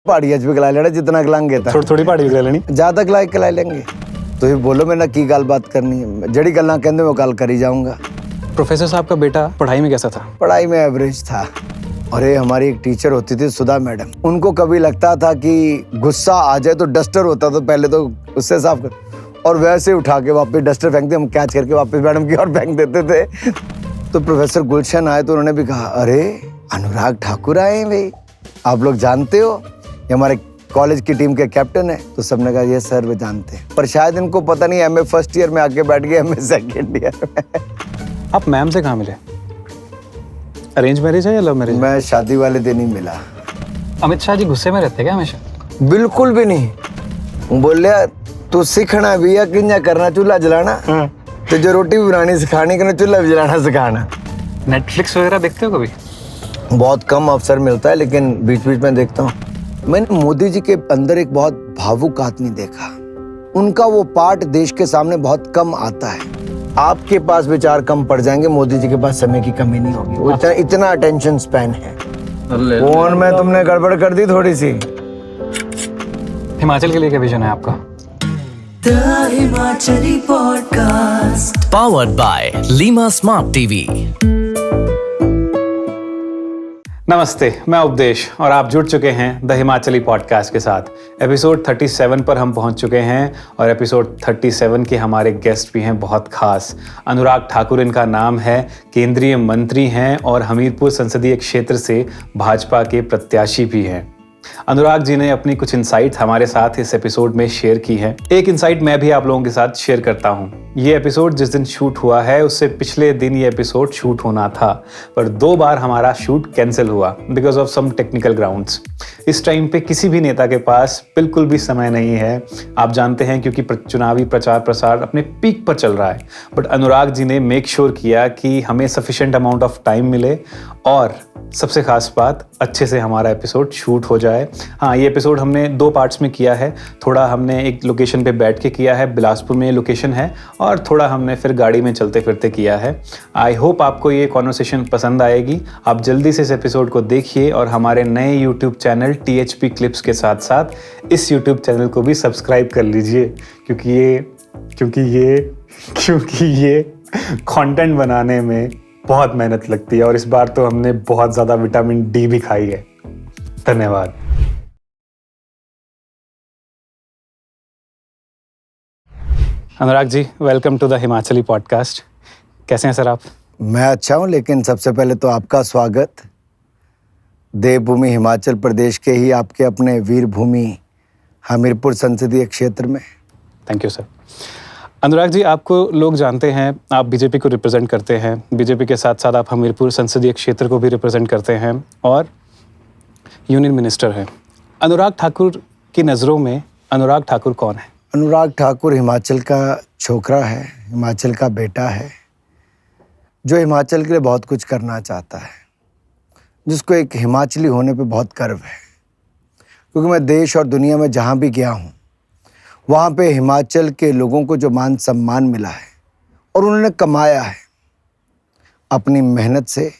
पहाड़ी अच भी खिला लेना जितना खिलाएंगे था। थोड़ी पहाड़ी भी खिला लेनी, ज्यादा खिला लेंगे। तो ये बोलो मैं ना की गाल बात करनी है, जड़ी गल्ला कहते मैं गाल करी जाऊंगा। प्रोफेसर साहब का बेटा पढ़ाई में कैसा था? पढ़ाई में एवरेज था। और ये हमारी एक टीचर होती थी सुधा मैडम, उनको कभी लगता था कि गुस्सा आ जाए तो डस्टर होता तो पहले तो उससे साफ कर, और वैसे उठा के वापस डस्टर फेंकते, हम कैच करके वापस मैडम की ओर फेंक देते थे। तो प्रोफेसर गुलशन आए तो उन्होंने भी कहा, अरे अनुराग ठाकुर आए भाई, आप लोग जानते हो, ये हमारे कॉलेज की टीम के कैप्टन है। तो सबने कहा ये सर वे जानते हैं, पर शायद इनको पता नहीं एमए फर्स्ट ईयर में आके बैठ गए एमए सेकेंड ईयर में। आप मैम से कहाँ मिले? अरेंज मैरिज है या लव मैरिज? मैं शादी वाले दिन ही मिला। अमित शाह जी गुस्से में रहते क्या हमेशा? बिल्कुल भी नहीं। बोले तू सीखना भी है कि करना चूल्हा जलाना, तो जो रोटी भी बनानी सिखानी कि चूल्हा भी जलाना सिखाना। नेटफ्लिक्स वगैरह देखते हो कभी? बहुत कम अवसर मिलता है, लेकिन बीच बीच में देखता हूँ। मैंने मोदी जी के अंदर एक बहुत भावुक आदमी देखा, उनका वो पार्ट देश के सामने बहुत कम आता है। आपके पास विचार कम पड़ जाएंगे, मोदी जी के पास समय की कमी नहीं होगी, वो इतना अटेंशन स्पैन है। फोन में तुमने गड़बड़ कर दी थोड़ी सी। हिमाचल के लिए क्या विजन है आपका? The Himachali podcast powered by Lima smart TV. नमस्ते, मैं उपदेश और आप जुड़ चुके हैं द हिमाचली पॉडकास्ट के साथ। एपिसोड 37 पर हम पहुंच चुके हैं और एपिसोड 37 के हमारे गेस्ट भी हैं बहुत खास। अनुराग ठाकुर इनका नाम है, केंद्रीय मंत्री हैं और हमीरपुर संसदीय क्षेत्र से भाजपा के प्रत्याशी भी हैं। अनुराग जी ने अपनी कुछ इंसाइट हमारे साथ इस एपिसोड में शेयर की है। एक इंसाइट मैं भी आप लोगों के साथ शेयर करता हूं। ये एपिसोड जिस दिन शूट हुआ है उससे पिछले दिन ये एपिसोड शूट होना था, पर 2 बार हमारा शूट कैंसिल हुआ because of some technical grounds. इस टाइम पे किसी भी नेता के पास बिल्कुल भी समय नहीं है, आप जानते हैं, क्योंकि चुनावी प्रचार प्रसार अपने पीक पर चल रहा है। बट अनुराग जी ने मेक श्योर किया कि हमें सफिशिएंट अमाउंट ऑफ टाइम मिले और सबसे खास बात, अच्छे से हमारा एपिसोड शूट हो जाए। हाँ, ये एपिसोड हमने 2 पार्ट्स में किया है। थोड़ा हमने एक लोकेशन पे बैठ के किया है, बिलासपुर में लोकेशन है, और थोड़ा हमने फिर गाड़ी में चलते फिरते किया है। आई होप आपको ये कॉन्वर्सेशन पसंद आएगी। आप जल्दी से इस एपिसोड को देखिए और हमारे नए यूट्यूब चैनल THP क्लिप्स के साथ साथ इस यूट्यूब चैनल को भी सब्सक्राइब कर लीजिए, क्योंकि ये कंटेंट बनाने में बहुत मेहनत लगती है और इस बार तो हमने बहुत ज़्यादा विटामिन D भी खाई है। धन्यवाद। Anurag ji, welcome to the Himachali podcast. कैसे हैं सर आप? मैं अच्छा हूँ, लेकिन सबसे पहले तो आपका स्वागत देवभूमि हिमाचल प्रदेश के ही आपके अपने वीर भूमि हमीरपुर संसदीय क्षेत्र में। Thank you sir. Anurag ji, आपको लोग जानते हैं, आप बीजेपी को रिप्रेजेंट करते हैं। बीजेपी के साथ साथ आप हमीरपुर संसदीय क्षेत्र को भी रिप्रेजेंट करते हैं और यूनियन मिनिस्टर हैं। अनुराग ठाकुर की नज़रों में अनुराग ठाकुर कौन है? अनुराग ठाकुर हिमाचल का छोकरा है, हिमाचल का बेटा है, जो हिमाचल के लिए बहुत कुछ करना चाहता है, जिसको एक हिमाचली होने पे बहुत गर्व है। क्योंकि मैं देश और दुनिया में जहाँ भी गया हूँ, वहाँ पे हिमाचल के लोगों को जो मान सम्मान मिला है और उन्होंने कमाया है अपनी मेहनत से,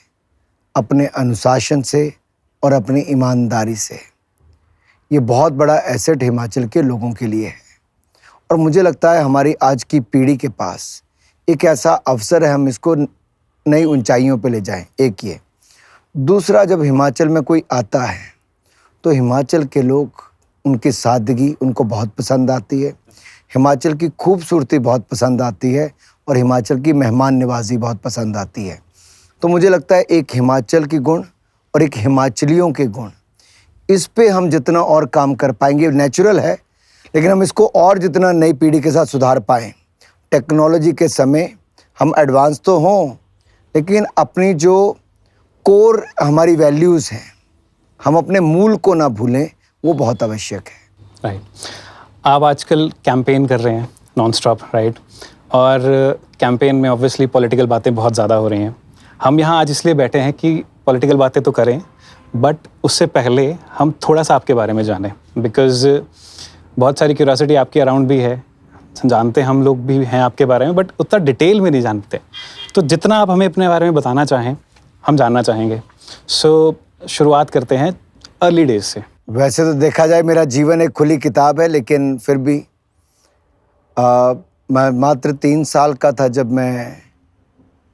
अपने अनुशासन से और अपनी ईमानदारी से, ये बहुत बड़ा एसेट हिमाचल के लोगों के लिए है। और मुझे लगता है हमारी आज की पीढ़ी के पास एक ऐसा अवसर है, हम इसको नई ऊंचाइयों पे ले जाएं। एक ये, दूसरा, जब हिमाचल में कोई आता है तो हिमाचल के लोग, उनकी सादगी उनको बहुत पसंद आती है, हिमाचल की खूबसूरती बहुत पसंद आती है और हिमाचल की मेहमान नवाजी बहुत पसंद आती है। तो मुझे लगता है एक हिमाचल की गुण और एक हिमाचलियों के गुण, इस पे हम जितना और काम कर पाएंगे, नेचुरल है, लेकिन हम इसको और जितना नई पीढ़ी के साथ सुधार पाएँ। टेक्नोलॉजी के समय हम एडवांस तो हों, लेकिन अपनी जो कोर हमारी वैल्यूज़ हैं, हम अपने मूल को ना भूलें, वो बहुत आवश्यक है। राइट। आप आजकल कैंपेन कर रहे हैं नॉन स्टॉप, राइट? और कैंपेन में ऑब्वियसली पॉलिटिकल बातें बहुत ज़्यादा हो रही हैं। हम यहाँ आज इसलिए बैठे हैं कि पॉलिटिकल बातें तो करें, बट उससे पहले हम थोड़ा सा आपके बारे में जानें, बिकॉज़ बहुत सारी क्यूरियोसिटी आपके अराउंड भी है, जानते हम लोग भी हैं आपके बारे में, बट उतना डिटेल में नहीं जानते। तो जितना आप हमें अपने बारे में बताना चाहें, हम जानना चाहेंगे। सो शुरुआत करते हैं अर्ली डेज से। वैसे तो देखा जाए मेरा जीवन एक खुली किताब है, लेकिन फिर भी मैं मात्र 3 साल का था जब मैं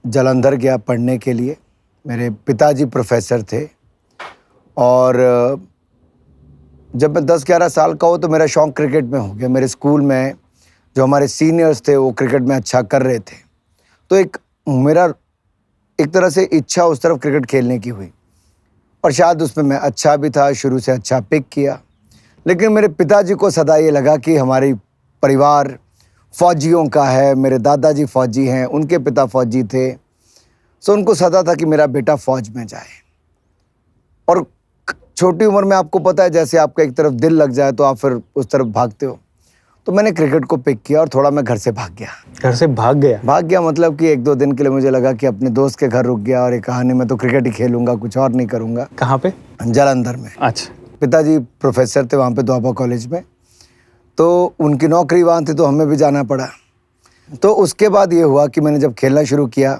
जालंधर गया पढ़ने के लिए। मेरे पिताजी प्रोफेसर थे और जब मैं 10-11 साल का हो तो मेरा शौक़ क्रिकेट में हो गया। मेरे स्कूल में जो हमारे सीनियर्स थे वो क्रिकेट में अच्छा कर रहे थे, तो मेरा एक तरह से इच्छा उस तरफ क्रिकेट खेलने की हुई और शायद उसमें मैं अच्छा भी था, शुरू से अच्छा पिक किया। लेकिन मेरे पिताजी को सदा ये लगा कि हमारी परिवार फ़ौजियों का है, मेरे दादाजी फ़ौजी हैं, उनके पिता फ़ौजी थे, सो उनको सदा था कि मेरा बेटा फ़ौज में जाए। और छोटी उम्र में आपको पता है, जैसे आपका एक तरफ दिल लग जाए तो आप फिर उस तरफ भागते हो। तो मैंने क्रिकेट को पिक किया और थोड़ा मैं घर से भाग गया। घर से भाग गया? मतलब कि 1-2 दिन के लिए मुझे लगा कि अपने दोस्त के घर रुक गया और एक कहानी में तो क्रिकेट ही खेलूंगा, कुछ और नहीं करूंगा। कहाँ पे? जालंधर में। अच्छा। पिताजी प्रोफेसर थे वहाँ पे दोआबा कॉलेज में, तो उनकी नौकरी वहाँ थी तो हमें भी जाना पड़ा। तो उसके बाद ये हुआ कि मैंने जब खेलना शुरू किया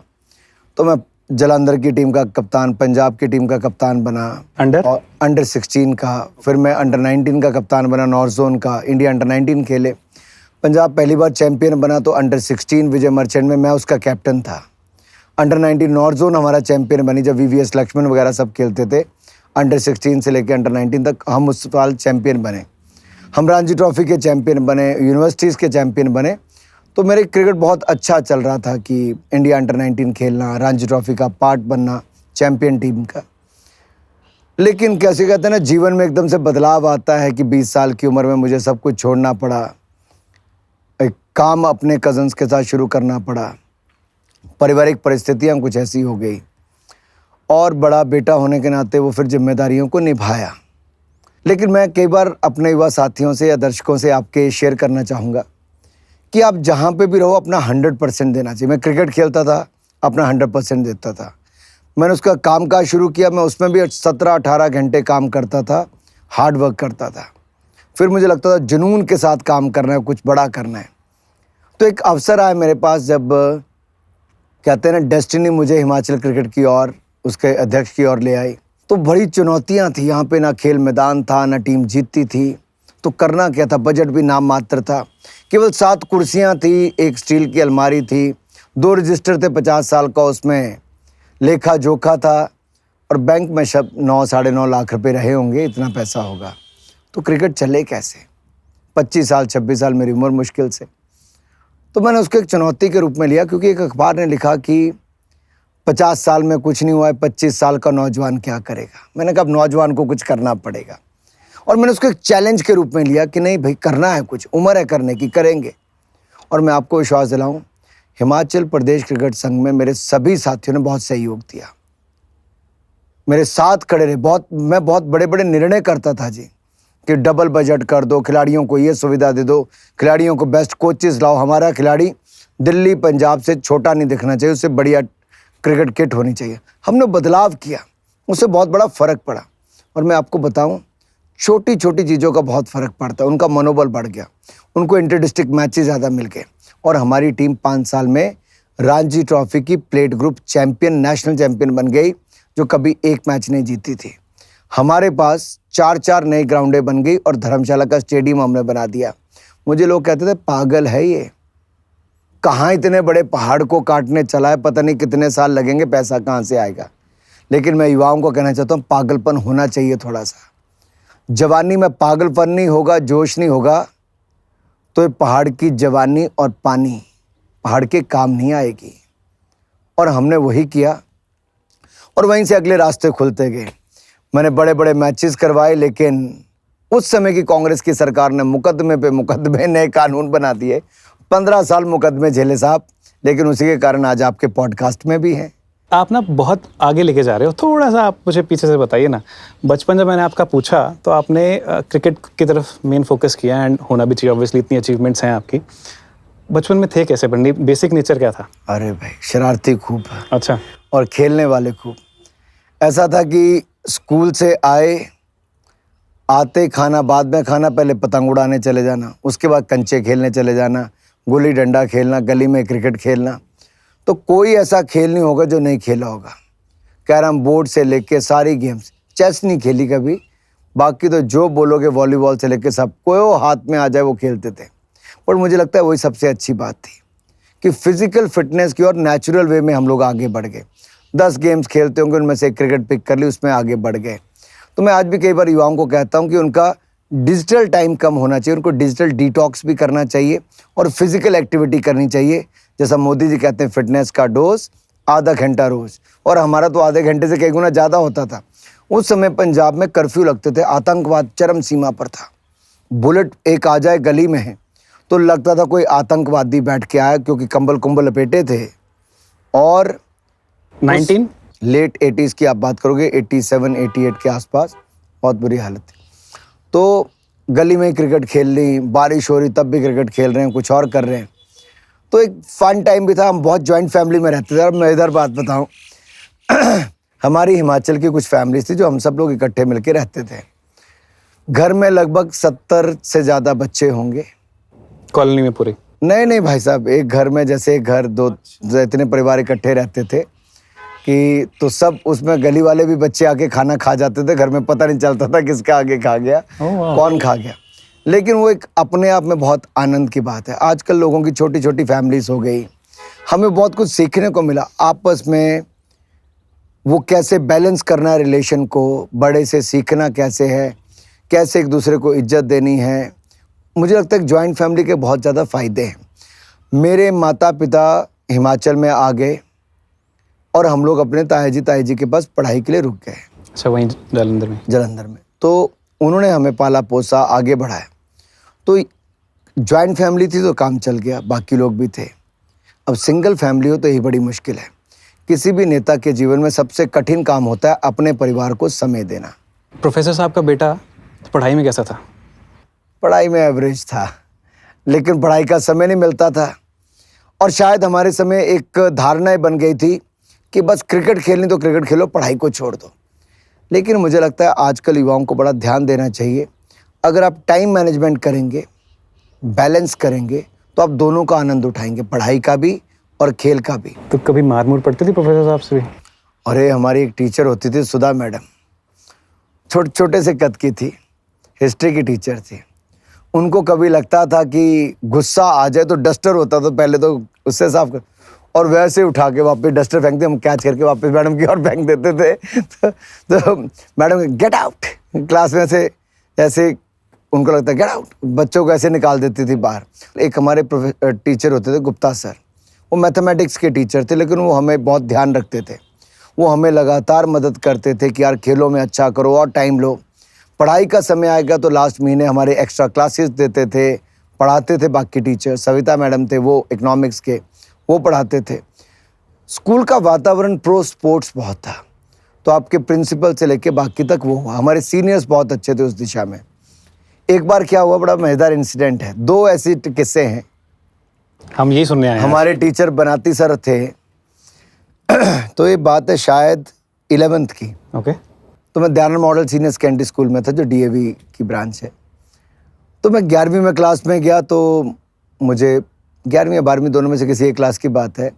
तो मैं जालंधर की टीम का कप्तान, पंजाब की टीम का कप्तान बना, अंडर 16 का, फिर मैं अंडर 19 का कप्तान बना, नॉर्थ जोन का, इंडिया अंडर 19 खेले। पंजाब पहली बार चैंपियन बना तो अंडर 16 विजय मर्चेंट में मैं उसका कैप्टन था। अंडर 19 नॉर्थ जोन हमारा चैंपियन बनी जब VVS लक्ष्मण वगैरह सब खेलते थे। अंडर 16 से लेकर अंडर 19 तक हम उस साल चैंपियन बने। हम रणजी ट्रॉफी के चैंपियन बने, यूनिवर्सिटीज़ के चैंपियन बने। तो मेरे क्रिकेट बहुत अच्छा चल रहा था कि इंडिया अंडर 19 खेलना, रणजी ट्रॉफी का पार्ट बनना, चैंपियन टीम का। लेकिन कैसे कहते हैं ना, जीवन में एकदम से बदलाव आता है कि 20 साल की उम्र में मुझे सब कुछ छोड़ना पड़ा, एक काम अपने कज़न्स के साथ शुरू करना पड़ा, पारिवारिक परिस्थितियाँ कुछ ऐसी हो गई और बड़ा बेटा होने के नाते वो फिर जिम्मेदारियों को निभाया। लेकिन मैं कई बार अपने युवा साथियों से या दर्शकों से आपके शेयर करना चाहूँगा कि आप जहाँ पे भी रहो अपना 100% देना चाहिए। मैं क्रिकेट खेलता था, अपना 100% देता था। मैंने उसका कामकाज शुरू किया, मैं उसमें भी 17-18 घंटे काम करता था, हार्ड वर्क करता था। फिर मुझे लगता था जुनून के साथ काम करना है, कुछ बड़ा करना है। तो एक अवसर आया मेरे पास जब कहते हैं ना डेस्टिनी मुझे हिमाचल क्रिकेट की ओर, उसके अध्यक्ष की ओर ले आई। तो बड़ी चुनौतियाँ थी यहाँ पे, ना खेल मैदान था, ना टीम जीतती थी। तो करना क्या था, बजट भी नाम मात्र था, केवल 7 कुर्सियाँ थी, एक स्टील की अलमारी थी, 2 रजिस्टर थे 50 साल का, उसमें लेखा जोखा था और बैंक में शब 9-9.5 लाख रुपए रहे होंगे, इतना पैसा होगा। तो क्रिकेट चले कैसे? 25 साल 26 साल मेरी उम्र मुश्किल से। तो मैंने उसको एक चुनौती के रूप में लिया, क्योंकि एक अखबार ने लिखा कि 50 साल में कुछ नहीं हुआ है, 25 साल का नौजवान क्या करेगा। मैंने कहा अब नौजवान को कुछ करना पड़ेगा और मैंने उसको एक चैलेंज के रूप में लिया कि नहीं भाई करना है, कुछ उम्र है करने की, करेंगे। और मैं आपको विश्वास दिलाऊं, हिमाचल प्रदेश क्रिकेट संघ में मेरे सभी साथियों ने बहुत सहयोग दिया, मेरे साथ खड़े रहे। मैं बहुत बड़े बड़े निर्णय करता था जी, कि डबल बजट कर दो, खिलाड़ियों को ये सुविधा दे दो, खिलाड़ियों को बेस्ट कोचेस लाओ, हमारा खिलाड़ी दिल्ली पंजाब से छोटा नहीं दिखना चाहिए, उससे बढ़िया क्रिकेट किट होनी चाहिए। हमने बदलाव किया, उससे बहुत बड़ा फ़र्क पड़ा। और मैं आपको बताऊं, छोटी छोटी चीज़ों का बहुत फ़र्क पड़ता है। उनका मनोबल बढ़ गया, उनको इंटर डिस्ट्रिक्ट मैचेस ज़्यादा मिल गए और हमारी टीम 5 साल में रणजी ट्रॉफी की plate group champion, national champion बन गई, जो कभी एक मैच नहीं जीती थी। हमारे पास 4-4 नई ग्राउंडें बन गई और धर्मशाला का स्टेडियम हमने बना दिया। मुझे लोग कहते थे पागल है ये, कहाँ इतने बड़े पहाड़ को काटने चला है, पता नहीं कितने साल लगेंगे, पैसा कहाँ से आएगा। लेकिन मैं युवाओं को कहना चाहता हूँ, पागलपन होना चाहिए थोड़ा सा। जवानी में पागलपन नहीं होगा, जोश नहीं होगा, तो ये पहाड़ की जवानी और पानी पहाड़ के काम नहीं आएगी। और हमने वही किया और वहीं से अगले रास्ते खुलते गए। मैंने बड़े बड़े मैचेस करवाए, लेकिन उस समय की कांग्रेस की सरकार ने मुकदमे पे मुकदमे, नए कानून बना दिए। 15 साल मुकदमे झेले साहब, लेकिन उसी के कारण आज आपके पॉडकास्ट में भी हैं। आप ना बहुत आगे लेके जा रहे हो, थोड़ा सा आप मुझे पीछे से बताइए ना। बचपन जब मैंने आपका पूछा तो आपने क्रिकेट की तरफ मेन फोकस किया, एंड होना भी चाहिए, ऑब्वियसली इतनी अचीवमेंट्स हैं आपकी। बचपन में थे कैसे, बेसिक नेचर क्या था? अरे भाई, शरारती खूब। अच्छा। और खेलने वाले खूब। ऐसा था कि स्कूल से आते खाना, बाद में खाना, पहले पतंग उड़ाने चले जाना, उसके बाद कंचे खेलने चले जाना, गुल्ली डंडा खेलना, गली में क्रिकेट खेलना। तो कोई ऐसा खेल नहीं होगा जो नहीं खेला होगा। कैरम बोर्ड से लेके सारी गेम्स, चेस नहीं खेली कभी, बाकी तो जो बोलोगे वॉलीबॉल से लेके सब कोई हाथ में आ जाए वो खेलते थे। पर मुझे लगता है वही सबसे अच्छी बात थी कि फिजिकल फिटनेस की और नेचुरल वे में हम लोग आगे बढ़ गए। 10 गेम्स खेलते होंगे, उनमें से एक क्रिकेट पिक कर ली, उसमें आगे बढ़ गए। तो मैं आज भी कई बार युवाओं को कहता हूं कि उनका डिजिटल टाइम कम होना चाहिए, उनको डिजिटल डिटॉक्स भी करना चाहिए और फिजिकल एक्टिविटी करनी चाहिए। जैसा मोदी जी कहते हैं फिटनेस का डोज आधा घंटा रोज, और हमारा तो आधे घंटे से कई गुना ज़्यादा होता था। उस समय पंजाब में कर्फ्यू लगते थे, आतंकवाद चरम सीमा पर था। बुलेट एक आ जाए गली में है तो लगता था कोई आतंकवादी बैठ के आया, क्योंकि कंबल कुंबल लपेटे थे। और 19 लेट 80s की आप बात करोगे, 87 88 के आसपास बहुत बुरी हालत थी। तो गली में क्रिकेट खेल ली, बारिश हो रही तब भी क्रिकेट खेल रहे हैं, कुछ और कर रहे हैं। तो एक फन टाइम भी था। हम बहुत जॉइंट फैमिली में रहते थे। और मैं इधर बात बताऊं हमारी हिमाचल की कुछ फैमिलीज थी जो हम सब लोग इकट्ठे मिलके रहते थे। घर में लगभग 70 से ज़्यादा बच्चे होंगे कॉलोनी में पूरी। नहीं भाई साहब, एक घर में जैसे एक घर दो इतने परिवार इकट्ठे रहते थे कि तो सब उसमें गली वाले भी बच्चे आके खाना खा जाते थे। घर में पता नहीं चलता था किसका आगे खा गया, कौन खा गया। लेकिन वो एक अपने आप में बहुत आनंद की बात है। आजकल लोगों की छोटी छोटी फैमिलीज हो गई, हमें बहुत कुछ सीखने को मिला आपस में। वो कैसे बैलेंस करना है रिलेशन को, बड़े से सीखना कैसे है, कैसे एक दूसरे को इज्जत देनी है। मुझे लगता है कि जॉइंट फैमिली के बहुत ज़्यादा फ़ायदे हैं। मेरे माता पिता हिमाचल में आ गए और हम लोग अपने ताई जी के पास पढ़ाई के लिए रुक गए। अच्छा, वहीं जालंधर में। तो उन्होंने हमें पाला पोसा, आगे बढ़ाया। तो जॉइंट फैमिली थी तो काम चल गया, बाकी लोग भी थे। अब सिंगल फैमिली हो तो यही बड़ी मुश्किल है। किसी भी नेता के जीवन में सबसे कठिन काम होता है अपने परिवार को समय देना। प्रोफेसर साहब का बेटा पढ़ाई में कैसा था? पढ़ाई में एवरेज था, लेकिन पढ़ाई का समय नहीं मिलता था। और शायद हमारे समय एक धारणा बन गई थी कि बस क्रिकेट खेलनी तो क्रिकेट खेलो, पढ़ाई को छोड़ दो। लेकिन मुझे लगता है आजकल युवाओं को बड़ा ध्यान देना चाहिए। अगर आप टाइम मैनेजमेंट करेंगे, बैलेंस करेंगे, तो आप दोनों का आनंद उठाएंगे, पढ़ाई का भी और खेल का भी। तो कभी मार मूर पड़ती थी प्रोफेसर साहब से भी? अरे हमारी एक टीचर होती थी सुधा मैडम, छोटे से कद की थी, हिस्ट्री की टीचर थी। उनको कभी लगता था कि गुस्सा आ जाए तो डस्टर होता था, पहले तो उससे साफ कर, और वैसे उठा के वापस डस्टर फेंकते, हम कैच करके वापस मैडम की ओर फेंक देते थे। तो मैडम गेट आउट, क्लास में से ऐसे उनको लगता है गेट आउट, बच्चों को ऐसे निकाल देती थी बाहर। एक हमारे टीचर होते थे गुप्ता सर, वो मैथमेटिक्स के टीचर थे, लेकिन वो हमें बहुत ध्यान रखते थे। वो हमें लगातार मदद करते थे कि यार खेलों में अच्छा करो और टाइम लो। पढ़ाई का समय आएगा तो लास्ट महीने हमारे एक्स्ट्रा क्लासेस देते थे, पढ़ाते थे। बाकी टीचर सविता मैडम थे, वो इकोनॉमिक्स के, वो पढ़ाते थे। स्कूल का वातावरण प्रो स्पोर्ट्स बहुत था, तो आपके प्रिंसिपल से लेके बाकी तक वो हुआ। हमारे सीनियर्स बहुत अच्छे थे उस दिशा में। एक बार क्या हुआ, बड़ा मजेदार इंसिडेंट है। 2 ऐसे किस्से हैं। हम यही सुनने आए हैं। हमारे टीचर बनाती सर थे तो ये बात है शायद 11th की। ओके। तो मैं Dayanand model senior secondary school में था, जो डीएवी की ब्रांच है। तो मैं 11वीं में क्लास में गया, तो मुझे 11वीं या 12वीं दोनों में से किसी एक क्लास की बात है।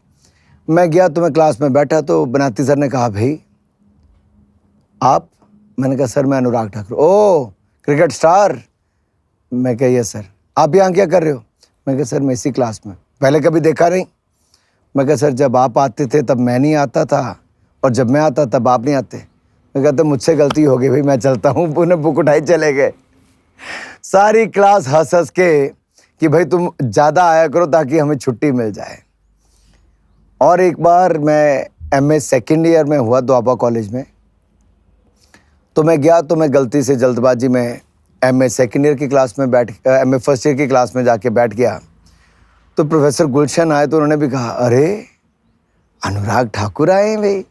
मैं गया तो मैं क्लास में बैठा, तो बनाती सर ने कहा भाई आप? मैंने कहा सर मैं अनुराग ठाकुर। ओ क्रिकेट स्टार? मैं कहा यस सर। आप यहाँ क्या कर रहे हो? मैं कहा सर मैं इसी क्लास में, पहले कभी देखा नहीं। मैं कहा सर जब आप आते थे तब मैं नहीं आता था, और जब मैं आता तब आप नहीं आते। मैं कहता मुझसे गलती हो गई भाई, मैं चलता हूँ। उन्हें बुक उठाई चले गए। सारी क्लास हंस हंस के कि भाई तुम ज़्यादा आया करो ताकि हमें छुट्टी मिल जाए। और एक बार मैं एमए सेकेंड ईयर में हुआ दोआबा कॉलेज में, तो मैं गया, तो मैं गलती से जल्दबाजी में एमए सेकेंड ईयर की क्लास में एमए फर्स्ट ईयर की क्लास में जाके बैठ गया। तो प्रोफेसर गुलशन आए, तो उन्होंने भी कहा अरे अनुराग ठाकुर आए हैं भाई,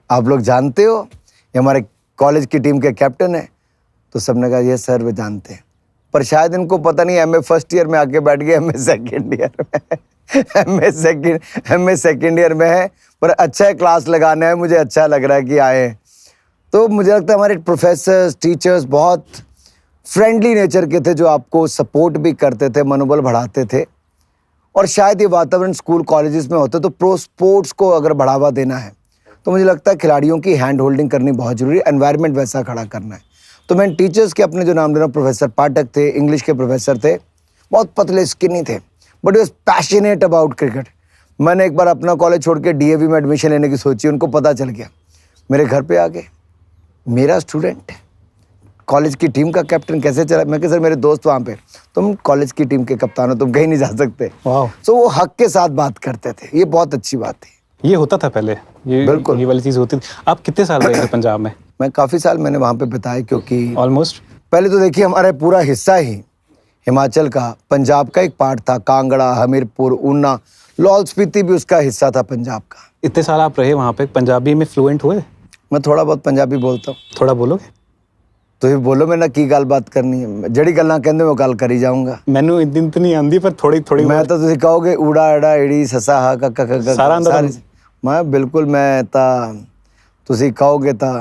आप लोग जानते हो, ये हमारे कॉलेज की टीम के कैप्टन है। तो सबने कहा ये सर वे जानते हैं, पर शायद इनको पता नहीं एमए फर्स्ट ईयर में आके बैठ गए एमए सेकेंड ईयर में। एमए सेकेंड ईयर में है, पर अच्छा है, क्लास लगाना है, मुझे अच्छा लग रहा है कि आए। तो मुझे लगता है हमारे प्रोफेसर्स टीचर्स बहुत फ्रेंडली नेचर के थे, जो आपको सपोर्ट भी करते थे, मनोबल बढ़ाते थे। और शायद ये वातावरण स्कूल कॉलेजेस में होता है। तो प्रो स्पोर्ट्स को अगर बढ़ावा देना है तो मुझे लगता है खिलाड़ियों की हैंड होल्डिंग करनी बहुत ज़रूरी है, एनवायरनमेंट वैसा खड़ा करना है। तो मैंने टीचर्स के अपने जो नाम ले रहा हूँ, प्रोफेसर पाठक थे, इंग्लिश के प्रोफेसर थे, बहुत पतले स्किनी थे, but he was passionate about cricket. मैंने एक बार अपना कॉलेज छोड़ के डीएवी में एडमिशन लेने की सोची, उनको पता चल गया, मेरे घर पे आ गए, मेरा स्टूडेंट कॉलेज की टीम का कैप्टन कैसे चला। मैं कहा सर मेरे दोस्त वहाँ पे, तुम कॉलेज की टीम के कप्तान हो, तुम कहीं नहीं जा सकते। वाह, सो वो हक के साथ बात करते थे, ये बहुत अच्छी बात थी। ये होता था पहले, बिल्कुल। ये वाली चीज़ होती थी। आप कितने साल रहे थे पंजाब में? मैं काफ़ी साल मैंने वहाँ पे बिताए, क्योंकि ऑलमोस्ट पहले तो देखिए हमारा पूरा हिस्सा ही हिमाचल का पंजाब का एक पार्ट था। कांगड़ा, हमीरपुर, ऊना, लाहौल स्पीति भी उसका हिस्सा था पंजाब का। इतने साल आप रहे वहाँ पे, पंजाबी में फ्लुएंट हुए? मैं थोड़ा बहुत पंजाबी बोलता हूँ। थोड़ा बोलोगे? तो ये बोलो मैं ना की गल बात करनी है, जड़ी गल्लां कहंदे मैं गल करी जाऊंगा। मैनू इतनी तो नहीं आंदी, पर थोड़ी थोड़ी मैं तो तुसी कहोगे ऊड़ा एड़ा एड़ी ससा हा का सारा आंदा सारी मैं बिल्कुल मैं ता तुसी कहोगे ता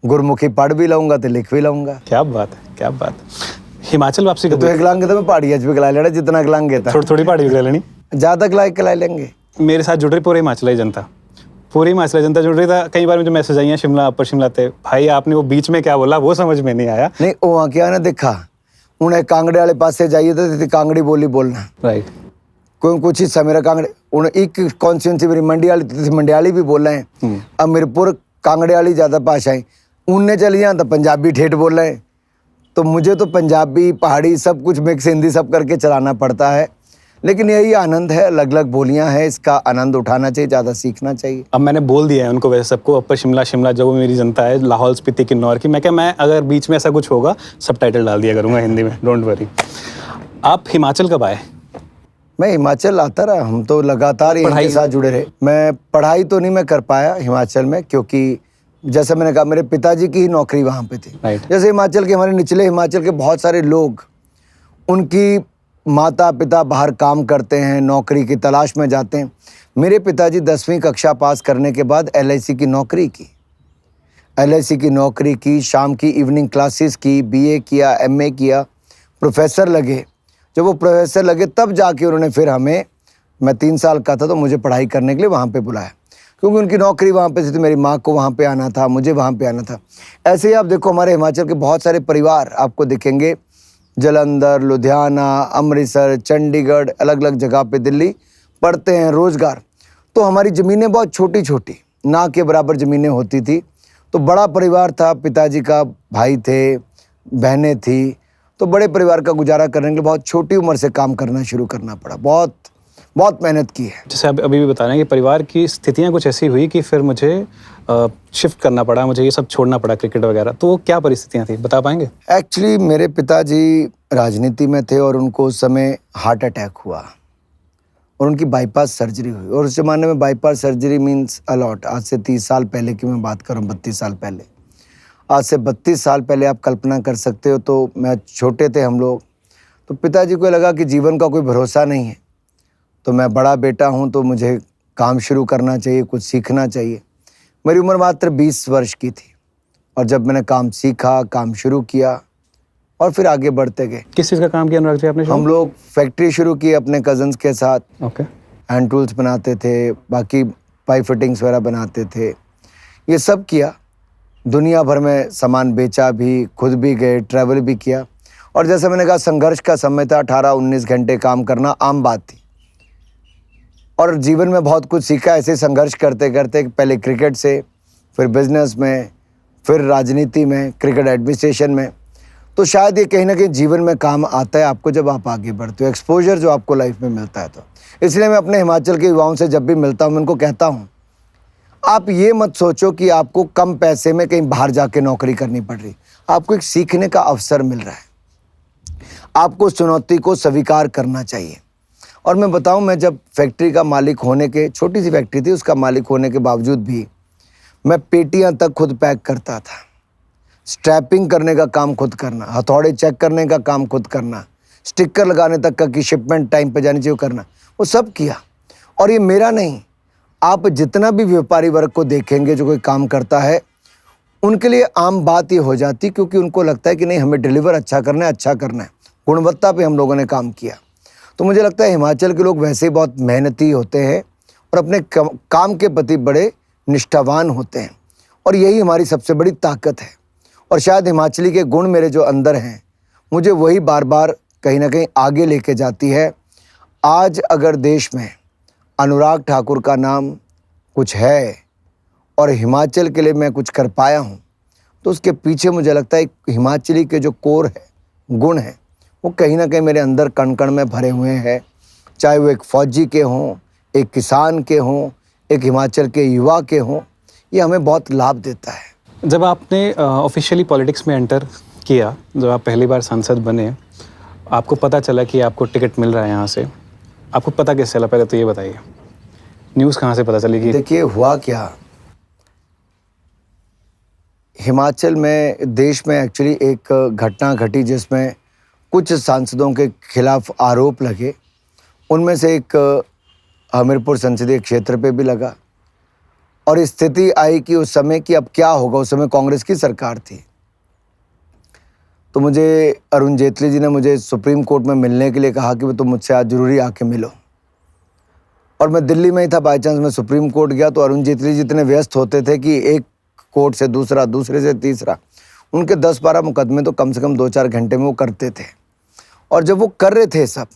गुरमुखी पढ़ भी लाऊंगा ते लिख भी लाऊंगा। क्या बात है, क्या बात है। हिमाचल वापसी तो कब? एक लांगे तो मैं पहाड़िया च भी गला लेना, जितना गलांगे था थोड़ी थोड़ी पहाड़ी भी लेनी। ज्यादा गला के लेंगे। मेरे साथ जुड़ रही पूरे हिमाचली जनता, पूरी हिमाचली जनता जुड़ रही था। कई बार मुझे मैसेज आई हैं शिमला, अपर शिमला थे, भाई आपने वो बीच में क्या बोला वो समझ में नहीं आया। नहीं वहाँ क्या ना देखा, उन्हें कांगड़े वाले पासे जाइए तो कांगड़ी बोली बोलना, राइट। कोई कुछ हिस्सा मेरा कांगड़े, उन्हें एक कॉन्स्टिट्यूंसी मेरी मंडियाली थी, मंडियाली भी बोल रहे हैं। हमीरपुर कांगड़े वाली ज़्यादा भाषाएं, उनने चली जाए तो पंजाबी ठेठ बोल रहे हैं। तो मुझे तो पंजाबी पहाड़ी सब कुछ मिक्स हिंदी सब करके चलाना पड़ता है, लेकिन यही आनंद है, अलग अलग बोलियां हैं, इसका आनंद उठाना चाहिए, ज़्यादा सीखना चाहिए। अब मैंने बोल दिया है उनको, वैसे सबको, अपर शिमला, शिमला जो मेरी जनता है, लाहौल स्पीति, किन्नौर की, मैं क्या, मैं अगर बीच में ऐसा कुछ होगा सबटाइटल डाल दिया करूँगा हिंदी में, डोंट वरी। आप हिमाचल कब आए? मैं हिमाचल आता रहा, हम तो लगातार यहीं के साथ जुड़े रहे। मैं पढ़ाई तो नहीं मैं कर पाया हिमाचल में, क्योंकि जैसे मैंने कहा मेरे पिताजी की ही नौकरी वहाँ पे थी। राइट। जैसे हिमाचल के हमारे निचले हिमाचल के बहुत सारे लोग, उनकी माता पिता बाहर काम करते हैं, नौकरी की तलाश में जाते हैं। मेरे पिताजी 10वीं कक्षा पास करने के बाद LIC की नौकरी की, LIC की नौकरी की, शाम की इवनिंग क्लासेस की, BA किया, MA किया, प्रोफेसर लगे। जब वो प्रोफेसर लगे तब जाके उन्होंने फिर हमें, मैं 3 साल का था तो मुझे पढ़ाई करने के लिए वहाँ पे बुलाया, क्योंकि उनकी नौकरी वहाँ पे थी, तो मेरी माँ को वहाँ पे आना था, मुझे वहाँ पे आना था। ऐसे ही आप देखो हमारे हिमाचल के बहुत सारे परिवार आपको दिखेंगे, जालंधर, लुधियाना, अमृतसर, चंडीगढ़, अलग अलग जगह पे, दिल्ली पढ़ते हैं, रोजगार। तो हमारी ज़मीनें बहुत छोटी छोटी, ना के बराबर ज़मीनें होती थी। तो बड़ा परिवार था, पिताजी का भाई थे, बहनें थी, तो बड़े परिवार का गुजारा करने के लिए बहुत छोटी उम्र से काम करना शुरू करना पड़ा। बहुत बहुत मेहनत की है। जैसे आप अभी भी बता रहे हैं कि परिवार की स्थितियाँ कुछ ऐसी हुई कि फिर मुझे शिफ्ट करना पड़ा, मुझे ये सब छोड़ना पड़ा, क्रिकेट वगैरह। तो वो क्या परिस्थितियाँ थी, बता पाएंगे? एक्चुअली मेरे पिताजी राजनीति में थे और उनको उस समय हार्ट अटैक हुआ और उनकी बाईपास सर्जरी हुई। और उस ज़माने में बाईपास सर्जरी मीन्स अलॉट। आज से 30 साल पहले की मैं बात करूँ, 32 साल पहले, आज से 32 साल पहले आप कल्पना कर सकते हो। तो मैं छोटे थे हम लोग, तो पिताजी को लगा कि जीवन का कोई भरोसा नहीं है, तो मैं बड़ा बेटा हूँ तो मुझे काम शुरू करना चाहिए, कुछ सीखना चाहिए। मेरी उम्र मात्र 20 वर्ष की थी और जब मैंने काम सीखा, काम शुरू किया और फिर आगे बढ़ते गए। किस चीज़ का काम किया अनुराग जी आपने? हम लोग फैक्ट्री शुरू की अपने कजन्स के साथ। ओके। हैंड टूल्स बनाते थे, बाकी पाइप फिटिंग्स वगैरह बनाते थे, ये सब किया। दुनिया भर में सामान बेचा भी, खुद भी गए, ट्रैवल भी किया। और जैसे मैंने कहा संघर्ष का समय था, 18-19 घंटे काम करना आम बात थी। और जीवन में बहुत कुछ सीखा ऐसे संघर्ष करते करते, पहले क्रिकेट से, फिर बिजनेस में, फिर राजनीति में, क्रिकेट एडमिनिस्ट्रेशन में। तो शायद ये कहीं ना कहीं जीवन में काम आता है आपको जब आप आगे बढ़ते हो, एक्सपोजर जो आपको लाइफ में मिलता है। तो इसलिए मैं अपने हिमाचल के युवाओं से जब भी मिलता हूँ मैं उनको कहता हूँ, आप ये मत सोचो कि आपको कम पैसे में कहीं बाहर जाके नौकरी करनी पड़ रही। आपको एक सीखने का अवसर मिल रहा है, आपको चुनौती को स्वीकार करना चाहिए। और मैं बताऊं, मैं जब फैक्ट्री का मालिक होने के, छोटी सी फैक्ट्री थी, उसका मालिक होने के बावजूद भी मैं पेटियां तक खुद पैक करता था, स्ट्रैपिंग करने का काम खुद करना, हथौड़े चेक करने का काम खुद करना, स्टिकर लगाने तक का कि शिपमेंट टाइम पे जानी चाहिए करना, वो सब किया। और ये मेरा नहीं, आप जितना भी व्यापारी वर्ग को देखेंगे जो कोई काम करता है, उनके लिए आम बात ये हो जाती, क्योंकि उनको लगता है कि नहीं हमें डिलीवर अच्छा करना है, अच्छा करना है, गुणवत्ता पे हम लोगों ने काम किया। तो मुझे लगता है हिमाचल के लोग वैसे ही बहुत मेहनती होते हैं और अपने काम के प्रति बड़े निष्ठावान होते हैं, और यही हमारी सबसे बड़ी ताकत है। और शायद हिमाचली के गुण मेरे जो अंदर हैं मुझे वही बार बार कहीं ना कहीं आगे लेके जाती है। आज अगर देश में अनुराग ठाकुर का नाम कुछ है और हिमाचल के लिए मैं कुछ कर पाया हूँ, तो उसके पीछे मुझे लगता है हिमाचली के जो कोर है, गुण है, वो कहीं ना कहीं मेरे अंदर कण कण में भरे हुए हैं। चाहे वो एक फौजी के हों, एक किसान के हों, एक हिमाचल के युवा के हों, ये हमें बहुत लाभ देता है। जब आपने ऑफिशियली पॉलिटिक्स में एंटर किया, जब आप पहली बार सांसद बने, आपको पता चला कि आपको टिकट मिल रहा है यहाँ से, आपको पता कैसे चला? पहले तो ये बताइए, न्यूज़ कहाँ से पता चली कि? देखिए हुआ क्या, हिमाचल में, देश में एक्चुअली एक घटना घटी जिसमें कुछ सांसदों के खिलाफ आरोप लगे। उनमें से एक हमीरपुर संसदीय क्षेत्र पे भी लगा और स्थिति आई कि उस समय कि अब क्या होगा। उस समय कांग्रेस की सरकार थी, तो मुझे अरुण जेटली जी ने मुझे सुप्रीम कोर्ट में मिलने के लिए कहा कि तुम मुझसे आज ज़रूरी आके मिलो। और मैं दिल्ली में ही था, बाई चांस मैं सुप्रीम कोर्ट गया तो अरुण जेटली जी इतने व्यस्त होते थे कि एक कोर्ट से दूसरा, दूसरे से तीसरा, उनके 10-12 मुकदमे तो कम से कम 2-4 घंटे में वो करते थे। और जब वो कर रहे थे सब,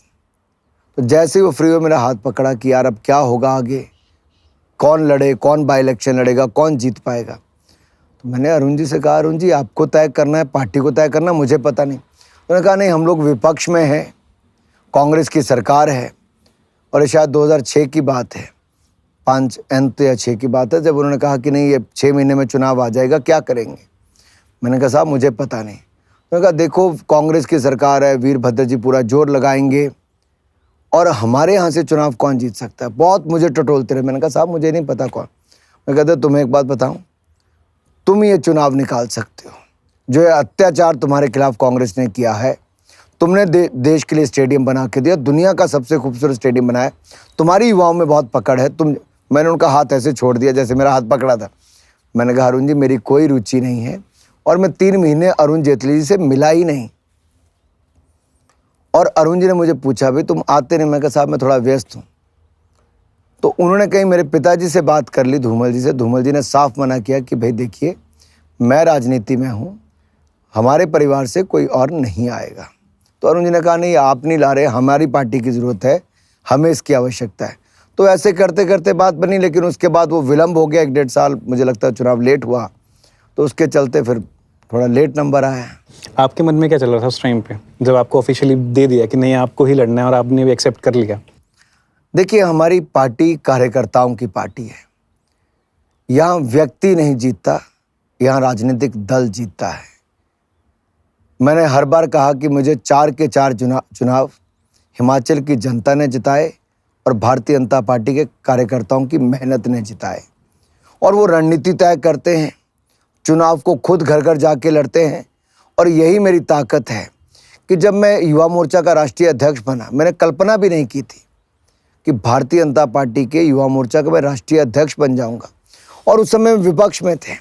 तो जैसे ही वो फ्री हुए मेरा हाथ पकड़ा कि यार अब क्या होगा आगे, कौन लड़े, कौन बाई इलेक्शन लड़ेगा, कौन जीत पाएगा। तो मैंने अरुण जी से कहा, अरुण जी आपको तय करना है, पार्टी को तय करना, मुझे पता नहीं। उन्होंने कहा नहीं, हम लोग विपक्ष में हैं, कांग्रेस की सरकार है। और ये शायद 2006 की बात है, 5 अंत या 6 की बात है, जब उन्होंने कहा कि नहीं ये 6 महीने में चुनाव आ जाएगा, क्या करेंगे। मैंने कहा साहब मुझे पता नहीं। उन्होंने कहा देखो कांग्रेस की सरकार है, वीरभद्र जी पूरा जोर लगाएंगे और हमारे यहाँ से चुनाव कौन जीत सकता है। बहुत मुझे टटोलते रहे। मैंने कहा साहब मुझे नहीं पता कौन। मैं कहता तुम्हें एक बात बताऊं, तुम ये चुनाव निकाल सकते हो। जो ये अत्याचार तुम्हारे खिलाफ कांग्रेस ने किया है, तुमने देश के लिए स्टेडियम बना के दिया, दुनिया का सबसे खूबसूरत स्टेडियम बनाया, तुम्हारी युवाओं में बहुत पकड़ है। मैंने उनका हाथ ऐसे छोड़ दिया जैसे मेरा हाथ पकड़ा था। मैंने कहा अरुण जी मेरी कोई रुचि नहीं है। और मैं 3 महीने अरुण जेटली जी से मिला ही नहीं। और अरुण जी ने मुझे पूछा भाई तुम आते नहीं। मैं कहा साहब मैं थोड़ा व्यस्त हूँ। तो उन्होंने कहीं मेरे पिताजी से बात कर ली, धूमल जी से। धूमल जी ने साफ मना किया कि भाई देखिए मैं राजनीति में हूँ, हमारे परिवार से कोई और नहीं आएगा। तो अरुण जी ने कहा नहीं आप नहीं ला रहे, हमारी पार्टी की ज़रूरत है, हमें इसकी आवश्यकता है। तो ऐसे करते करते बात बनी, लेकिन उसके बाद वो विलम्ब हो गया 1-1.5 साल। मुझे लगता है चुनाव लेट हुआ, तो उसके चलते फिर थोड़ा लेट नंबर आया। आपके मन में क्या चल रहा था उस टाइम पे जब आपको ऑफिशियली दे दिया कि नहीं आपको ही लड़ना है और आपने भी एक्सेप्ट कर लिया? देखिए हमारी पार्टी कार्यकर्ताओं की पार्टी है। यहाँ व्यक्ति नहीं जीतता, यहाँ राजनीतिक दल जीतता है। मैंने हर बार कहा कि मुझे 4 के 4 चुनाव हिमाचल की जनता ने जिताए और भारतीय जनता पार्टी के कार्यकर्ताओं की मेहनत ने जिताए। और वो रणनीति तय करते हैं, चुनाव को खुद घर घर जाके लड़ते हैं। और यही मेरी ताकत है कि जब मैं युवा मोर्चा का राष्ट्रीय अध्यक्ष बना, मैंने कल्पना भी नहीं की थी कि भारतीय जनता पार्टी के युवा मोर्चा का मैं राष्ट्रीय अध्यक्ष बन जाऊंगा। और उस समय विपक्ष में थे,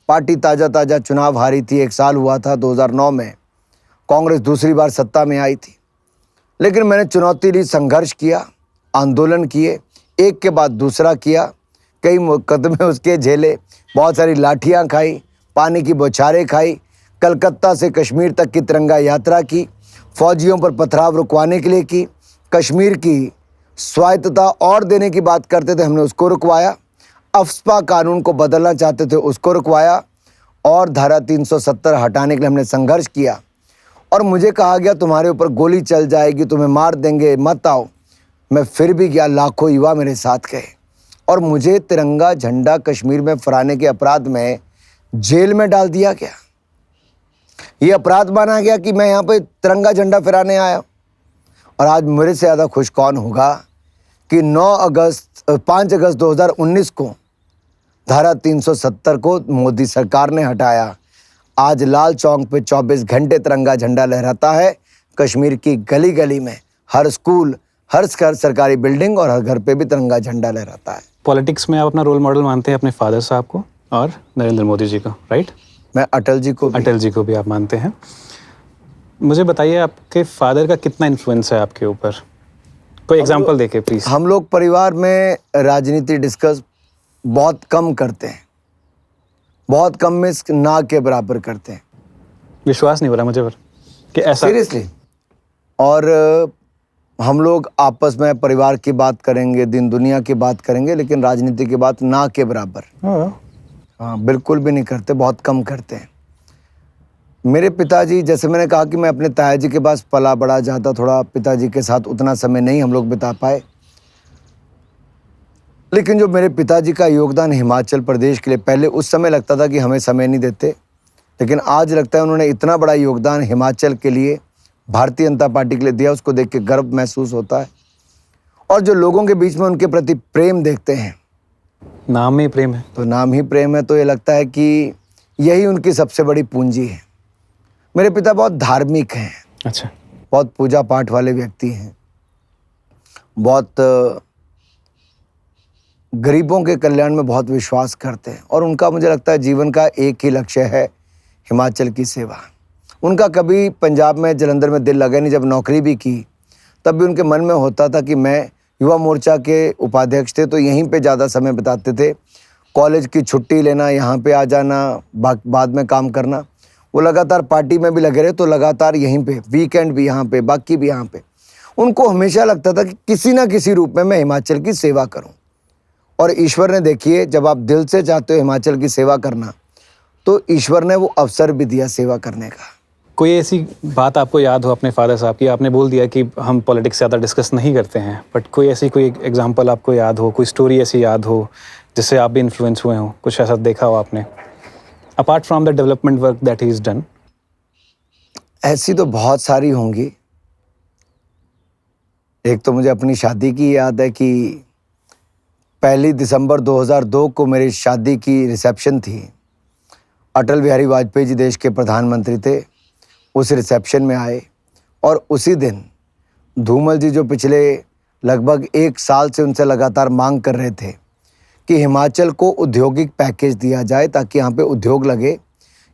पार्टी ताज़ा चुनाव हारी थी। 1 साल हुआ था 2009 में, कांग्रेस दूसरी बार सत्ता में आई थी। लेकिन मैंने चुनौती ली, संघर्ष किया, आंदोलन किए, एक के बाद दूसरा किया, कई मुकदमे उसके झेले, बहुत सारी लाठियां खाई, पानी की बौछारें खाई, कलकत्ता से कश्मीर तक की तिरंगा यात्रा की, फौजियों पर पथराव रुकवाने के लिए की, कश्मीर की स्वायत्तता और देने की बात करते थे, हमने उसको रुकवाया, अफ्स्पा कानून को बदलना चाहते थे, उसको रुकवाया, और धारा 370 हटाने के लिए हमने संघर्ष किया। और मुझे कहा गया तुम्हारे ऊपर गोली चल जाएगी, तुम्हें मार देंगे, मत आओ। मैं फिर भी गया, लाखों युवा मेरे साथ गए और मुझे तिरंगा झंडा कश्मीर में फहराने के अपराध में जेल में डाल दिया गया। ये अपराध माना गया कि मैं यहाँ पे तिरंगा झंडा फहराने आया। और आज मेरे से ज़्यादा खुश कौन होगा कि 5 अगस्त 2019 को धारा 370 को मोदी सरकार ने हटाया। आज लाल चौक पे 24 घंटे तिरंगा झंडा लहराता है। कश्मीर की गली गली में, हर स्कूल, हर सरकारी बिल्डिंग और हर घर पे भी तिरंगा झंडा लहराता है। पॉलिटिक्स में आप अपना रोल मॉडल मानते हैं अपने फादर साहब को और नरेंद्र मोदी जी को, राइट? मैं अटल जी को भी आप मानते हैं। मुझे बताइए आपके फादर का कितना इन्फ्लुएंस है आपके ऊपर? कोई एग्जांपल देके प्लीज। हम लोग परिवार में राजनीति डिस्कस बहुत कम करते हैं, बहुत कम में ना के बराबर करते हैं। विश्वास नहीं हो रहा मुझे पर कि ऐसा सीरियसली। और हम लोग आपस में परिवार की बात करेंगे, दिन दुनिया की बात करेंगे, लेकिन राजनीति की बात ना के बराबर, हाँ, बिल्कुल भी नहीं करते, बहुत कम करते हैं। मेरे पिताजी, जैसे मैंने कहा कि मैं अपने ताया जी के पास पला बड़ा, ज़्यादा थोड़ा पिताजी के साथ उतना समय नहीं हम लोग बिता पाए, लेकिन जो मेरे पिताजी का योगदान हिमाचल प्रदेश के लिए, पहले उस समय लगता था कि हमें समय नहीं देते, लेकिन आज लगता है उन्होंने इतना बड़ा योगदान हिमाचल के लिए, भारतीय जनता पार्टी के लिए दिया, उसको देख के गर्व महसूस होता है। और जो लोगों के बीच में उनके प्रति प्रेम देखते हैं, नाम में ही प्रेम है। तो नाम ही प्रेम है, तो ये लगता है कि यही उनकी सबसे बड़ी पूंजी है। मेरे पिता बहुत धार्मिक हैं, अच्छा। बहुत पूजा पाठ वाले व्यक्ति हैं, बहुत गरीबों के कल्याण में बहुत विश्वास करते हैं, और उनका मुझे लगता है जीवन का एक ही लक्ष्य है, हिमाचल की सेवा। उनका कभी पंजाब में, जलंधर में दिल लगा नहीं। जब नौकरी भी की तब भी उनके मन में होता था कि मैं युवा मोर्चा के उपाध्यक्ष थे, तो यहीं पे ज़्यादा समय बिताते थे। कॉलेज की छुट्टी लेना, यहाँ पे आ जाना, बाद में काम करना। वो लगातार पार्टी में भी लगे रहे, तो लगातार यहीं पे, वीकेंड भी यहाँ पे, बाकी भी यहाँ पे। उनको हमेशा लगता था कि किसी ना किसी रूप में मैं हिमाचल की सेवा करूँ। और ईश्वर ने, देखिए, जब आप दिल से चाहते हो हिमाचल की सेवा करना, तो ईश्वर ने वो अवसर भी दिया सेवा करने का। कोई ऐसी बात आपको याद हो अपने फादर साहब की? आपने बोल दिया कि हम पॉलिटिक्स ज़्यादा डिस्कस नहीं करते हैं, बट कोई एग्जांपल आपको याद हो, कोई स्टोरी ऐसी याद हो जिससे आप भी इन्फ्लुएंस हुए हो, कुछ ऐसा देखा हो आपने, apart from the development work that he is done? ऐसी तो बहुत सारी होंगी। एक तो मुझे अपनी शादी की याद है कि 1 दिसंबर 2002 को मेरी शादी की रिसेप्शन थी। अटल बिहारी वाजपेयी जी देश के प्रधानमंत्री थे, उस रिसेप्शन में आए, और उसी दिन धूमल जी, जो पिछले लगभग 1 साल से उनसे लगातार मांग कर रहे थे कि हिमाचल को औद्योगिक पैकेज दिया जाए ताकि यहाँ पे उद्योग लगे,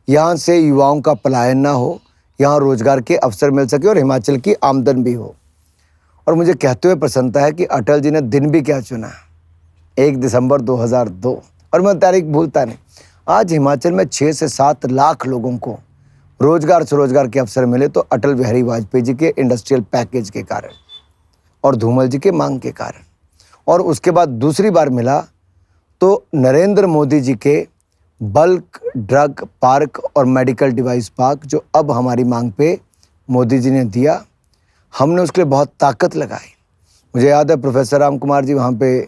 यहाँ से युवाओं का पलायन ना हो, यहाँ रोजगार के अवसर मिल सके और हिमाचल की आमदन भी हो। और मुझे कहते हुए प्रसन्नता है कि अटल जी ने दिन भी क्या चुना, 1 दिसंबर 2002, और मैं तारीख भूलता नहीं। आज हिमाचल में 6 से 7 लाख लोगों को रोजगार स्वरोजगार के अवसर मिले, तो अटल बिहारी वाजपेयी जी के इंडस्ट्रियल पैकेज के कारण और धूमल जी के मांग के कारण। और उसके बाद दूसरी बार मिला तो नरेंद्र मोदी जी के बल्क ड्रग पार्क और मेडिकल डिवाइस पार्क, जो अब हमारी मांग पे मोदी जी ने दिया। हमने उसके लिए बहुत ताकत लगाई। मुझे याद है प्रोफेसर राम कुमार जी वहाँ पे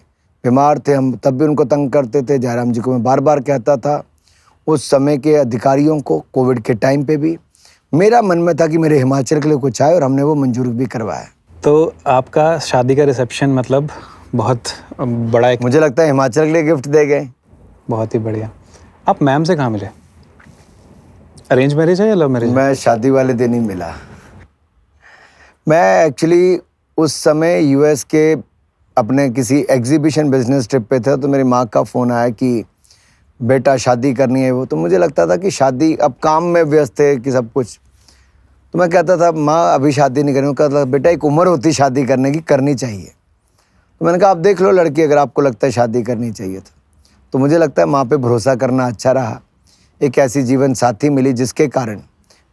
बीमार थे, हम तब भी उनको तंग करते थे। जयराम जी को मैं बार बार कहता था, उस समय के अधिकारियों को, कोविड के टाइम पे भी मेरा मन में था कि मेरे हिमाचल के लिए कुछ आए, और हमने वो मंजूर भी करवाया। तो आपका शादी का रिसेप्शन मतलब बहुत बड़ा एक, मुझे लगता है हिमाचल के लिए गिफ्ट दे गए। बहुत ही बढ़िया। आप मैम से कहाँ मिले? अरेंज मैरिज है या लव मैरिज? मैं शादी वाले दिन ही मिला। मैं एक्चुअली उस समय यूएस के अपने किसी एग्जीबिशन बिजनेस ट्रिप पे था, तो मेरी माँ का फ़ोन आया कि बेटा शादी करनी है। वो तो मुझे लगता था कि शादी, अब काम में व्यस्त थे कि सब कुछ, तो मैं कहता था माँ अभी शादी नहीं करनी। वो कहता था बेटा एक उम्र होती शादी करने की, करनी चाहिए। तो मैंने कहा आप देख लो लड़की, अगर आपको लगता है शादी करनी चाहिए तो मुझे लगता है माँ पे भरोसा करना अच्छा रहा। एक ऐसी जीवन साथी मिली जिसके कारण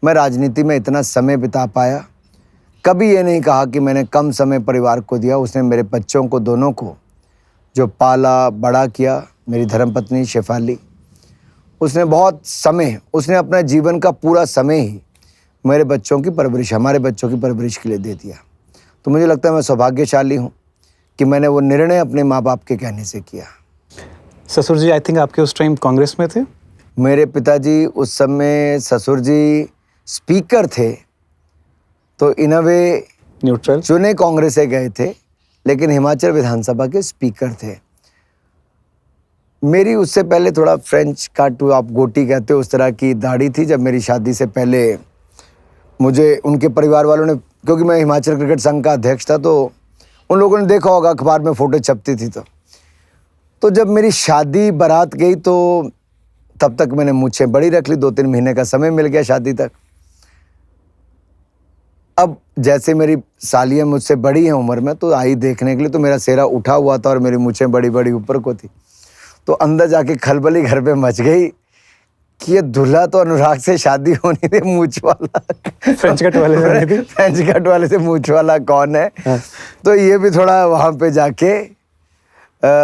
मैं राजनीति में इतना समय बिता पाया। कभी ये नहीं कहा कि मैंने कम समय परिवार को दिया। उसने मेरे बच्चों को, दोनों को जो पाला बड़ा किया, मेरी धर्मपत्नी शेफाली, उसने बहुत समय, उसने अपना जीवन का पूरा समय ही मेरे बच्चों की परवरिश, हमारे बच्चों की परवरिश के लिए दे दिया। तो मुझे लगता है मैं सौभाग्यशाली हूँ कि मैंने वो निर्णय अपने माँ बाप के कहने से किया। ससुर जी आई थिंक आपके उस टाइम कांग्रेस में थे? मेरे पिताजी उस समय, ससुर जी स्पीकर थे, तो इन अ वे न्यूट्रल, चुने कांग्रेस से गए थे, लेकिन हिमाचल विधानसभा के स्पीकर थे। मेरी उससे पहले थोड़ा फ्रेंच काट, आप गोटी कहते हो, उस तरह की दाढ़ी थी। जब मेरी शादी से पहले मुझे उनके परिवार वालों ने, क्योंकि मैं हिमाचल क्रिकेट संघ का अध्यक्ष था, तो उन लोगों ने देखा होगा अखबार में फ़ोटो छपती थी। तो जब मेरी शादी बारात गई तो तब तक मैंने मूंछें बड़ी रख ली। 2-3 महीने का समय मिल गया शादी तक। अब जैसे मेरी सालियाँ मुझसे बड़ी हैं उम्र में, तो आई देखने के लिए, तो मेरा सेहरा उठा हुआ था और मेरी मूंछें बड़ी बड़ी ऊपर को थी। तो अंदर जाके खलबली घर पे मच गई कि ये दूल्हा तो अनुराग से शादी होनी थी, मूछ वाला फ्रेंच कट वाले से होनी थी। फ्रेंच कट वाले से मूछ वाला कौन है। तो ये भी थोड़ा वहाँ पे जाके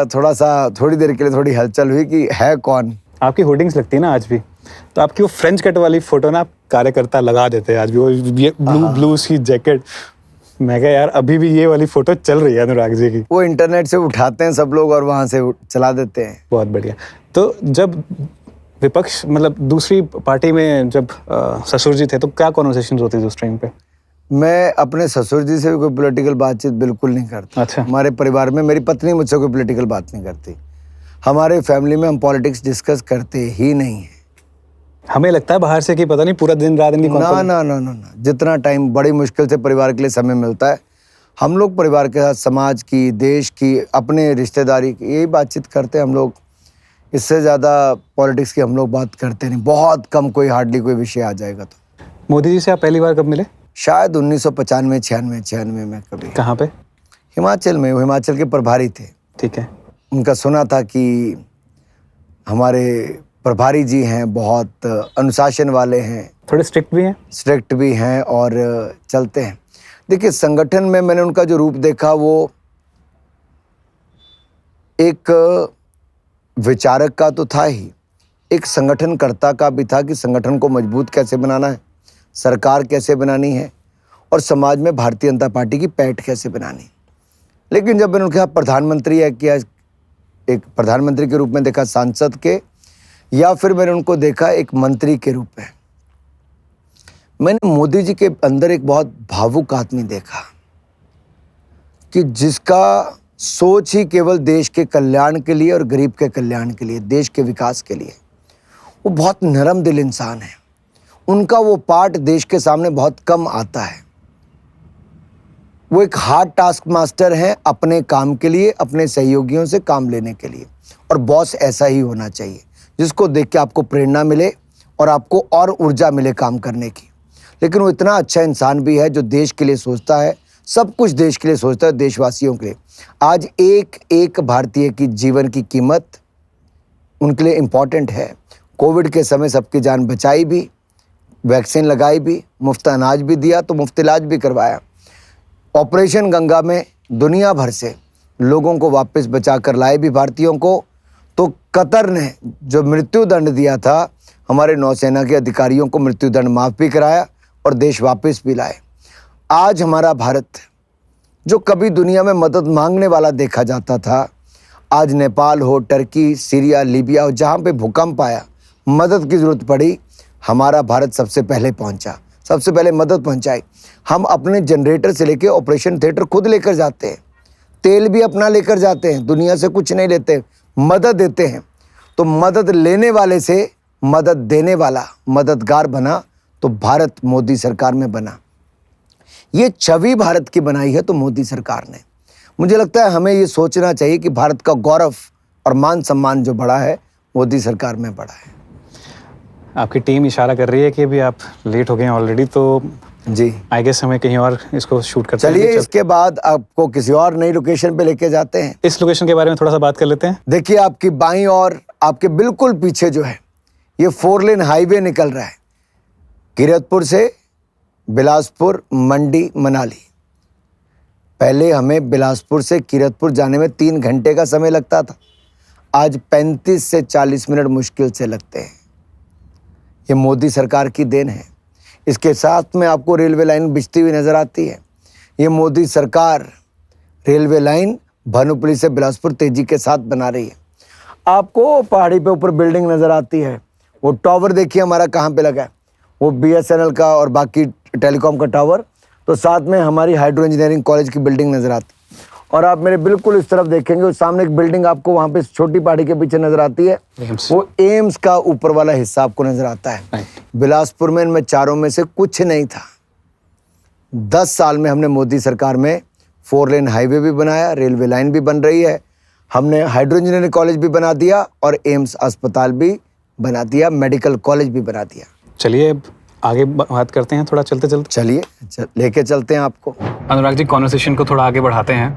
थोड़ा सा थोड़ी देर के लिए थोड़ी हलचल हुई कि है कौन। आपकी होर्डिंग्स लगती है ना आज भी, तो आपकी वो फ्रेंच कट वाली फोटो ना आप कार्यकर्ता लगा देते हैं आज भी, वो ये ब्लू सी जैकेट। मैं कहा यार अभी भी ये वाली फोटो चल रही है अनुराग जी की। वो इंटरनेट से उठाते हैं सब लोग और वहाँ से चला देते हैं। बहुत बढ़िया। तो जब विपक्ष मतलब दूसरी पार्टी में जब ससुर जी थे तो क्या कॉन्वर्सेशंस होती थी उस टाइम पे? मैं अपने ससुर जी से भी कोई पॉलिटिकल बातचीत बिल्कुल नहीं करता। अच्छा। हमारे परिवार में मेरी पत्नी मुझसे कोई पॉलिटिकल बात नहीं करती। हमारे फैमिली में हम पॉलिटिक्स डिस्कस करते ही नहीं है। हमें लगता है बाहर से कि पता नहीं पूरा दिन रात इनकी ना ना ना ना ना, जितना टाइम बड़ी मुश्किल से परिवार के लिए समय मिलता है, हम लोग परिवार के साथ समाज की, देश की, अपने रिश्तेदारी की यही बातचीत करते हैं हम लोग। इससे ज़्यादा पॉलिटिक्स की हम लोग बात करते नहीं, बहुत कम, कोई हार्डली कोई विषय आ जाएगा तो। मोदी जी से आप पहली बार कब मिले? शायद 1995 96 में कभी। कहाँ पे? हिमाचल में, वो हिमाचल के प्रभारी थे। ठीक है। उनका सुना था कि हमारे प्रभारी जी हैं, बहुत अनुशासन वाले हैं, थोड़े स्ट्रिक्ट भी हैं। स्ट्रिक्ट भी हैं और चलते हैं। देखिए संगठन में मैंने उनका जो रूप देखा वो एक विचारक का तो था ही, एक संगठनकर्ता का भी था कि संगठन को मजबूत कैसे बनाना है, सरकार कैसे बनानी है और समाज में भारतीय जनता पार्टी की पैठ कैसे बनानी। लेकिन जब मैंने उनके प्रधानमंत्री है किया, एक प्रधानमंत्री के रूप में देखा, सांसद के, या फिर मैंने उनको देखा एक मंत्री के रूप में, मैंने मोदी जी के अंदर एक बहुत भावुक आदमी देखा कि जिसका सोच ही केवल देश के कल्याण के लिए और गरीब के कल्याण के लिए, देश के विकास के लिए। वो बहुत नरम दिल इंसान है। उनका वो पार्ट देश के सामने बहुत कम आता है। वो एक हार्ड टास्क मास्टर हैं अपने काम के लिए, अपने सहयोगियों से काम लेने के लिए। और बॉस ऐसा ही होना चाहिए जिसको देख के आपको प्रेरणा मिले और आपको और ऊर्जा मिले काम करने की। लेकिन वो इतना अच्छा इंसान भी है जो देश के लिए सोचता है, सब कुछ देश के लिए सोचता है, देशवासियों के लिए। आज एक एक भारतीय की जीवन की कीमत उनके लिए इम्पॉर्टेंट है। कोविड के समय सबकी जान बचाई भी, वैक्सीन लगाई भी, मुफ्त अनाज भी दिया तो मुफ्त इलाज भी करवाया। ऑपरेशन गंगा में दुनिया भर से लोगों को वापस बचा कर लाए भी भारतीयों को। तो कतर ने जो मृत्यु दंड दिया था, हमारे नौसेना के अधिकारियों को मृत्यु दंड माफ़ भी कराया और देश वापस भी लाए। आज हमारा भारत जो कभी दुनिया में मदद मांगने वाला देखा जाता था, आज नेपाल हो, टर्की, सीरिया, लीबिया हो, जहाँ पे भूकंप आया, मदद की ज़रूरत पड़ी, हमारा भारत सबसे पहले पहुँचा, सबसे पहले मदद पहुँचाई। हम अपने जनरेटर से लेके ऑपरेशन थिएटर खुद लेकर जाते हैं, तेल भी अपना लेकर जाते हैं, दुनिया से कुछ नहीं लेते, मदद देते हैं। तो मदद लेने वाले से मदद देने वाला मददगार बना तो भारत मोदी सरकार में बना। ये छवि भारत की बनाई है तो मोदी सरकार ने। मुझे लगता है हमें ये सोचना चाहिए कि भारत का गौरव और मान सम्मान जो बढ़ा है मोदी सरकार में बढ़ा है। आपकी टीम इशारा कर रही है कि अभी आप लेट हो गए हैं ऑलरेडी, तो जी आई गेस हमें कहीं और इसको शूट करते हैं। चलिए इसके बाद आपको किसी और नई लोकेशन पे लेके जाते हैं। इस लोकेशन के बारे में थोड़ा सा बात कर लेते हैं। देखिए आपकी बाईं और आपके बिल्कुल पीछे जो है ये 4 लेन हाईवे निकल रहा है, कीरतपुर से बिलासपुर, मंडी, मनाली। पहले हमें बिलासपुर से कीरतपुर जाने में 3 घंटे का समय लगता था, आज 35 से 40 मिनट मुश्किल से लगते हैं। ये मोदी सरकार की देन है। इसके साथ में आपको रेलवे लाइन बिछती हुई नजर आती है। ये मोदी सरकार रेलवे लाइन भानुपल्ली से बिलासपुर तेजी के साथ बना रही है। आपको पहाड़ी पे ऊपर बिल्डिंग नजर आती है, वो टावर देखिए हमारा कहाँ पे लगा है, वो BSNL का और बाकी टेलीकॉम का टावर। तो साथ में हमारी हाइड्रो इंजीनियरिंग कॉलेज की बिल्डिंग नजर आती है। और आप मेरे बिल्कुल इस तरफ देखेंगे, उस सामने एक बिल्डिंग आपको वहाँ पे छोटी पहाड़ी के पीछे नजर आती है, वो एम्स का ऊपर वाला हिस्सा आपको नजर आता है। बिलासपुर में इनमें चारों में से कुछ नहीं था। 10 साल में हमने मोदी सरकार में 4 लेन हाईवे भी बनाया, रेलवे लाइन भी बन रही है, हमने हाइड्रो इंजीनियरिंग कॉलेज भी बना दिया और एम्स अस्पताल भी बना दिया, मेडिकल कॉलेज भी बना दिया। चलिए अब आगे बात करते हैं, थोड़ा चलते चलते। चलिए लेके चलते हैं आपको। अनुराग जी, कॉन्वर्सेशन को थोड़ा आगे बढ़ाते हैं।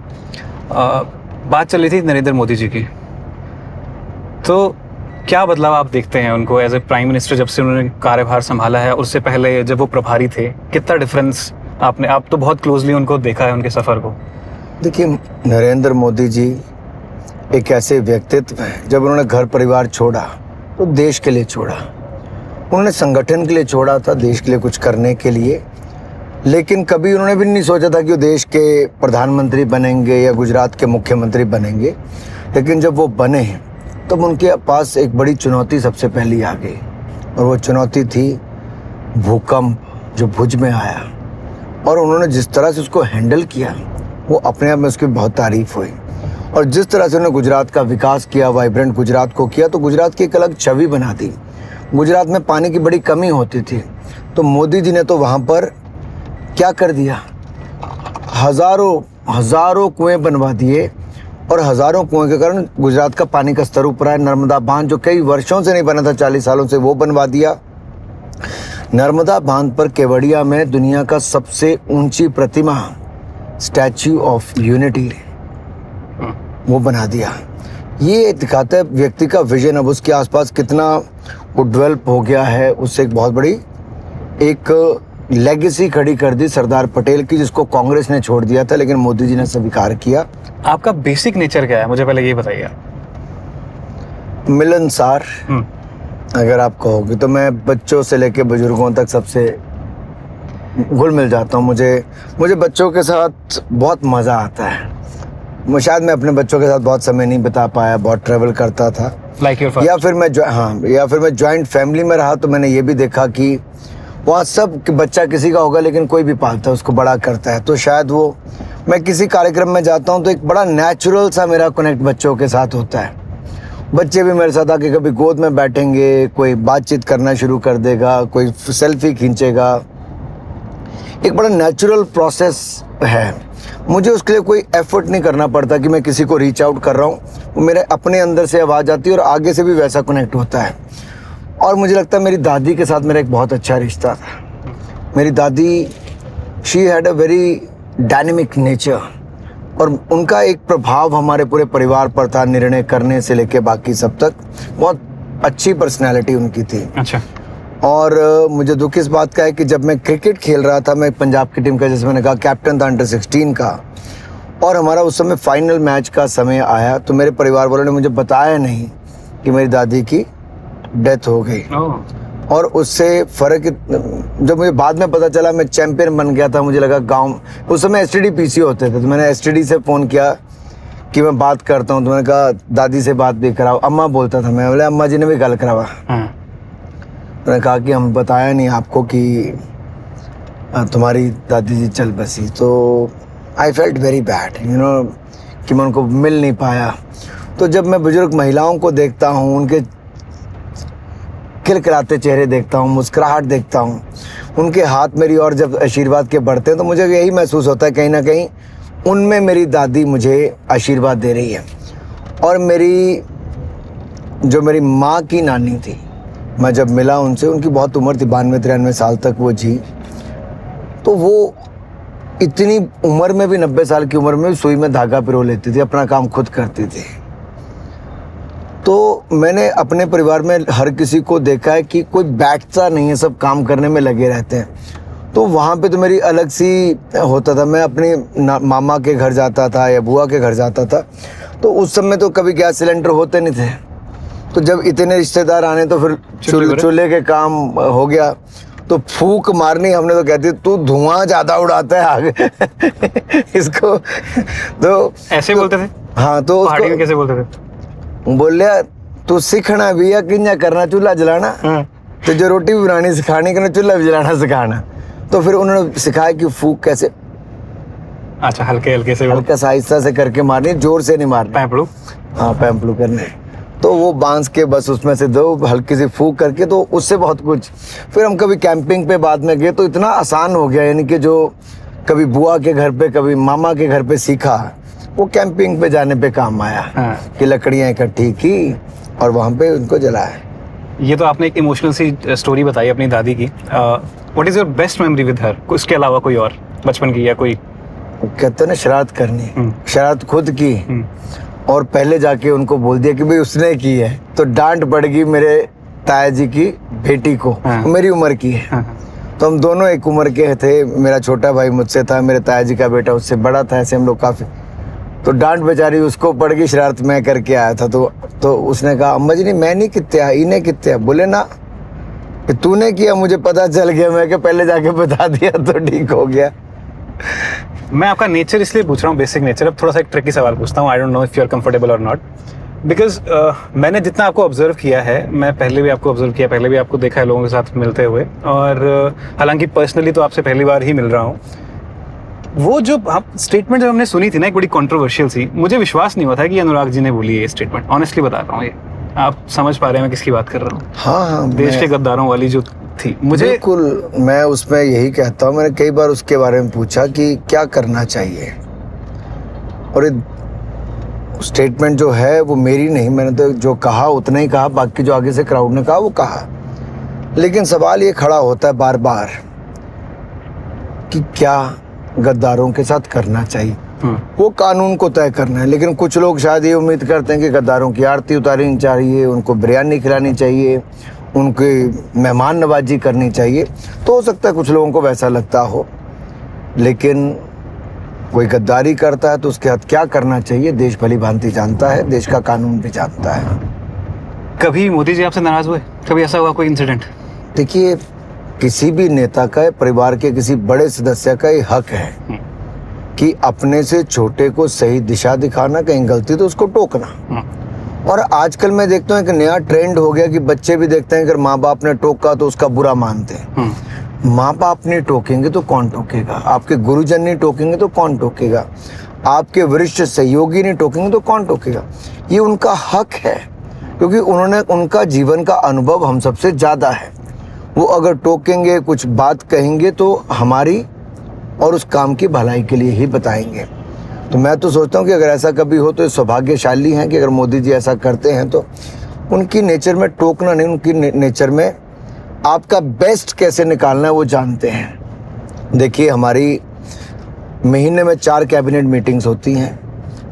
बात चल रही थी नरेंद्र मोदी जी की। तो क्या बदलाव आप देखते हैं उनको एज ए प्राइम मिनिस्टर जब से उन्होंने कार्यभार संभाला है, उससे पहले जब वो प्रभारी थे, कितना डिफरेंस आप तो बहुत क्लोजली उनको देखा है उनके सफ़र को? देखिए, नरेंद्र मोदी जी एक ऐसे व्यक्तित्व हैं, जब उन्होंने घर परिवार छोड़ा तो देश के लिए छोड़ा। उन्होंने संगठन के लिए छोड़ा था, देश के लिए कुछ करने के लिए, लेकिन कभी उन्होंने भी नहीं सोचा था कि वो देश के प्रधानमंत्री बनेंगे या गुजरात के मुख्यमंत्री बनेंगे। लेकिन जब वो बने तब उनके पास एक बड़ी चुनौती सबसे पहली आ गई, और वो चुनौती थी भूकंप जो भुज में आया। और उन्होंने जिस तरह से उसको हैंडल किया, वो अपने आप में उसकी बहुत तारीफ हुई। और जिस तरह से उन्होंने गुजरात का विकास किया, वाइब्रेंट गुजरात को किया, तो गुजरात की एक अलग छवि बना दी। गुजरात में पानी की बड़ी कमी होती थी, तो मोदी जी ने तो वहाँ पर क्या कर दिया, हज़ारों कुएं बनवा दिए, और हज़ारों कुएं के कारण गुजरात का पानी का स्तर ऊपर आया। नर्मदा बांध जो कई वर्षों से नहीं बना था, 40 सालों से, वो बनवा दिया। नर्मदा बांध पर केवड़िया में दुनिया का सबसे ऊंची प्रतिमा, स्टैच्यू ऑफ यूनिटी, वो बना दिया। ये दिखाता है व्यक्ति का विजन, अब उसके आसपास कितना वो डेवलप हो गया है। उससे एक बहुत बड़ी एक लेगेसी खड़ी कर दी सरदार पटेल की, जिसको कांग्रेस ने छोड़ दिया था, लेकिन मोदी जी ने स्वीकार किया। आपका बेसिक नेचर क्या है, मुझे पहले ये बताइए। मिलनसार अगर आप कहोगे तो मैं बच्चों से लेके बुजुर्गों तक सबसे घुल मिल जाता हूँ। मुझे बच्चों के साथ बहुत मज़ा आता है। शायद मैं अपने बच्चों के साथ बहुत समय नहीं बिता पाया, बहुत ट्रैवल करता था, या फिर मैं जॉइंट फैमिली में रहा, तो मैंने ये भी देखा कि वहाँ सब बच्चा किसी का होगा, लेकिन कोई भी पालता है, उसको बड़ा करता है। तो शायद वो, मैं किसी कार्यक्रम में जाता हूँ तो एक बड़ा नेचुरल सा मेरा कनेक्ट बच्चों के साथ होता है। बच्चे भी मेरे साथ आके कभी गोद में बैठेंगे, कोई बातचीत करना शुरू कर देगा, कोई सेल्फी खींचेगा। एक बड़ा नेचुरल प्रोसेस है। मुझे उसके लिए कोई एफर्ट नहीं करना पड़ता कि मैं किसी को रीच आउट कर रहा हूँ, वो मेरे अपने अंदर से आवाज़ आती है और आगे से भी वैसा कनेक्ट होता है। और मुझे लगता है मेरी दादी के साथ मेरा एक बहुत अच्छा रिश्ता था। मेरी दादी, she had a very dynamic nature, और उनका एक प्रभाव हमारे पूरे परिवार पर था, निर्णय करने से लेके बाकी सब तक। बहुत अच्छी पर्सनैलिटी उनकी थी। अच्छा। और मुझे दुख इस बात का है कि जब मैं क्रिकेट खेल रहा था, मैं पंजाब की टीम का, जैसे मैंने कहा, कैप्टन था अंडर 16 का, और हमारा उस समय फाइनल मैच का समय आया, तो मेरे परिवार वालों ने मुझे बताया नहीं कि मेरी दादी की डेथ हो गई। और उससे फ़र्क, जब मुझे बाद में पता चला, मैं चैंपियन बन गया था। मुझे लगा गांव, उस समय STD PC होते थे, तो मैंने STD से फ़ोन किया कि मैं बात करता हूँ, तो मैंने कहा दादी से बात भी कराओ। अम्मा बोलता था मैं, बोले अम्मा जी ने भी गल करावा। मैंने कहा कि हम बताया नहीं आपको कि तुम्हारी दादी जी चल बसी। तो आई फेल्ट वेरी बैड, कि मैं उनको मिल नहीं पाया। तो जब मैं बुजुर्ग महिलाओं को देखता हूँ, उनके खिलखिलाते चेहरे देखता हूँ, मुस्कुराहट देखता हूँ, उनके हाथ मेरी और जब आशीर्वाद के बढ़ते हैं, तो मुझे यही महसूस होता है कहीं ना कहीं उनमें मेरी दादी मुझे आशीर्वाद दे रही है। और मेरी माँ की नानी थी, मैं जब मिला उनसे, उनकी बहुत उम्र थी, 92-93 साल तक वो जी। तो वो इतनी उम्र में भी, 90 साल की उम्र में भी सुई में धागा पिरो लेती थी, अपना काम खुद करती थी। तो मैंने अपने परिवार में हर किसी को देखा है कि कोई बैठता नहीं है, सब काम करने में लगे रहते हैं। तो वहाँ पे तो मेरी अलग सी होता था। मैं अपने मामा के घर जाता था या बुआ के घर जाता था, तो उस समय तो कभी गैस सिलेंडर होते नहीं थे। तो जब इतने रिश्तेदार आने, तो फिर चूल्हे के काम हो गया। तो फूंक मारनी, हमने तो कहती, तू धुआं ज़्यादा उड़ाता है आगे इसको। तो ऐसे बोलते थे? हाँ। तो पहाड़ी में कैसे बोलते थे? बोलिया, तू सीखना भी या किंजा करना चूल्हा जलाना, तो जो रोटी भी बनानी सिखानी, कि चूल्हा भी जलाना सिखाना। तो फिर उन्होंने सिखाया कि फूंक कैसे, अच्छा, हल्के हल्के से, हल्का सा आहिस्ता से करके मारनी, जोर से नहीं मारना। पैंपलू? हाँ, पैंपलू करने। तो वो बांस के बस उसमें से दो हल्की सी फूंक करके, तो उससे बहुत कुछ। फिर हम कभी कैंपिंग पे बाद में गए, तो इतना आसान हो गया, यानी कि जो कभी बुआ के घर पे, कभी मामा के घर पे सीखा, वो कैंपिंग पे जाने पे काम आया। कि लकड़ियाँ इकट्ठी की और वहाँ पे उनको जलाया। ये तो आपने एक इमोशनल सी स्टोरी बताई अपनी दादी की। What is your best memory with her? इसके अलावा कोई और बचपन की, या कोई? कहते हैं ना, शरारत करनी, शरारत खुद की, और पहले जाके उनको बोल दिया कि भाई उसने की है, तो डांट पड़ गई मेरे ताया जी की बेटी को। हाँ। मेरी उम्र की है। हाँ। तो हम दोनों एक उम्र के थे। मेरा छोटा भाई मुझसे था, मेरे ताया जी का बेटा उससे बड़ा था, ऐसे हम लोग काफ़ी। तो डांट बेचारी उसको पड़ गई, शरारत मैं करके आया था। तो उसने कहा अम्मा जी नहीं, मैं नहीं कित्ते, इन्हें कित्ते। बोले ना कि तूने किया, मुझे पता चल गया। मैं क्या पहले जाके बता दिया तो ठीक हो गया। मैं आपका नेचर इसलिए पूछ रहा हूँ, बेसिक नेचर। अब थोड़ा सा एक ट्रिकी सवाल पूछता हूँ। I don't know if you are comfortable और नॉट, बिकॉज मैंने जितना आपको ऑब्जर्व किया है, मैं पहले भी आपको ऑब्जर्व किया, पहले भी आपको देखा है लोगों के साथ मिलते हुए, और हालांकि पर्सनली तो आपसे पहली बार ही मिल रहा हूँ। वो जो आप स्टेटमेंट जब हमने सुनी थी ना, एक बड़ी कंट्रोवर्शियल सी, मुझे विश्वास नहीं हुआ था कि अनुराग जी ने बोली है ये स्टेटमेंट। ऑनेस्टली बता रहा हूँ, ये आप समझ पा रहे हैं मैं किसकी बात कर रहा हूँ? हाँ, देश के गद्दारों वाली जो थी। मुझे बिल्कुल, मैं उसमें यही कहता हूँ। मैंने कई बार उसके बारे में पूछा कि क्या करना चाहिए, और ये स्टेटमेंट जो है वो मेरी नहीं, मैंने तो जो कहा उतना ही कहा, बाकी जो आगे से क्राउड ने कहा वो कहा। लेकिन सवाल ये खड़ा होता है बार बार कि क्या गद्दारों के साथ करना चाहिए। वो कानून को तय करना है, लेकिन कुछ लोग शायद ये उम्मीद करते हैं कि गद्दारों की आरती उतारनी चाहिए, उनको बिरयानी खिलानी चाहिए, उनकी मेहमान नवाजी करनी चाहिए। तो हो सकता है कुछ लोगों को वैसा लगता हो, लेकिन कोई गद्दारी करता है तो उसके साथ क्या करना चाहिए देश भली भांति जानता है, देश का कानून भी जानता है। कभी मोदी जी आपसे नाराज हुए? कभी ऐसा हुआ कोई इंसिडेंट? देखिए, किसी भी नेता का, परिवार के किसी बड़े सदस्य का ये हक है कि अपने से छोटे को सही दिशा दिखाना, कहीं गलती तो उसको टोकना। और आजकल मैं देखता हूँ एक नया ट्रेंड हो गया कि बच्चे भी देखते हैं कि अगर माँ बाप ने टोका तो उसका बुरा मानते हैं। माँ बाप नहीं टोकेंगे तो कौन टोकेगा? आपके गुरुजन नहीं टोकेंगे तो कौन टोकेगा? आपके वरिष्ठ सहयोगी नहीं टोकेंगे तो कौन टोकेगा? ये उनका हक है, क्योंकि उन्होंने, उनका जीवन का अनुभव हम सबसे ज़्यादा है। वो अगर टोकेंगे, कुछ बात कहेंगे तो हमारी और उस काम की भलाई के लिए ही बताएंगे। तो मैं तो सोचता हूँ कि अगर ऐसा कभी हो तो ये सौभाग्यशाली हैं कि अगर मोदी जी ऐसा करते हैं तो उनकी नेचर में टोकना नहीं, उनकी नेचर में आपका बेस्ट कैसे निकालना है वो जानते हैं। देखिए, हमारी महीने में 4 कैबिनेट मीटिंग्स होती हैं।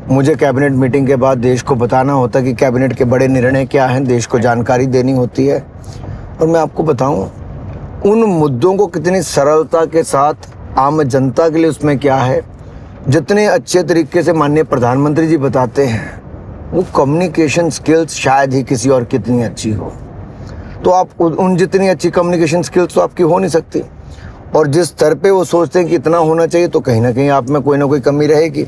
मुझे कैबिनेट मीटिंग के बाद देश को बताना होता है कि कैबिनेट के बड़े निर्णय क्या हैं, देश को जानकारी देनी होती है। और मैं आपको बताऊं, उन मुद्दों को कितनी सरलता के साथ आम जनता के लिए उसमें क्या है, जितने अच्छे तरीके से माननीय प्रधानमंत्री जी बताते हैं, वो कम्युनिकेशन स्किल्स शायद ही किसी और कितनी अच्छी हो। तो आप उन जितनी अच्छी कम्युनिकेशन स्किल्स तो आपकी हो नहीं सकती। और जिस स्तर पे वो सोचते हैं कि इतना होना चाहिए, तो कहीं ना कहीं आप में कोई ना कोई कमी रहेगी।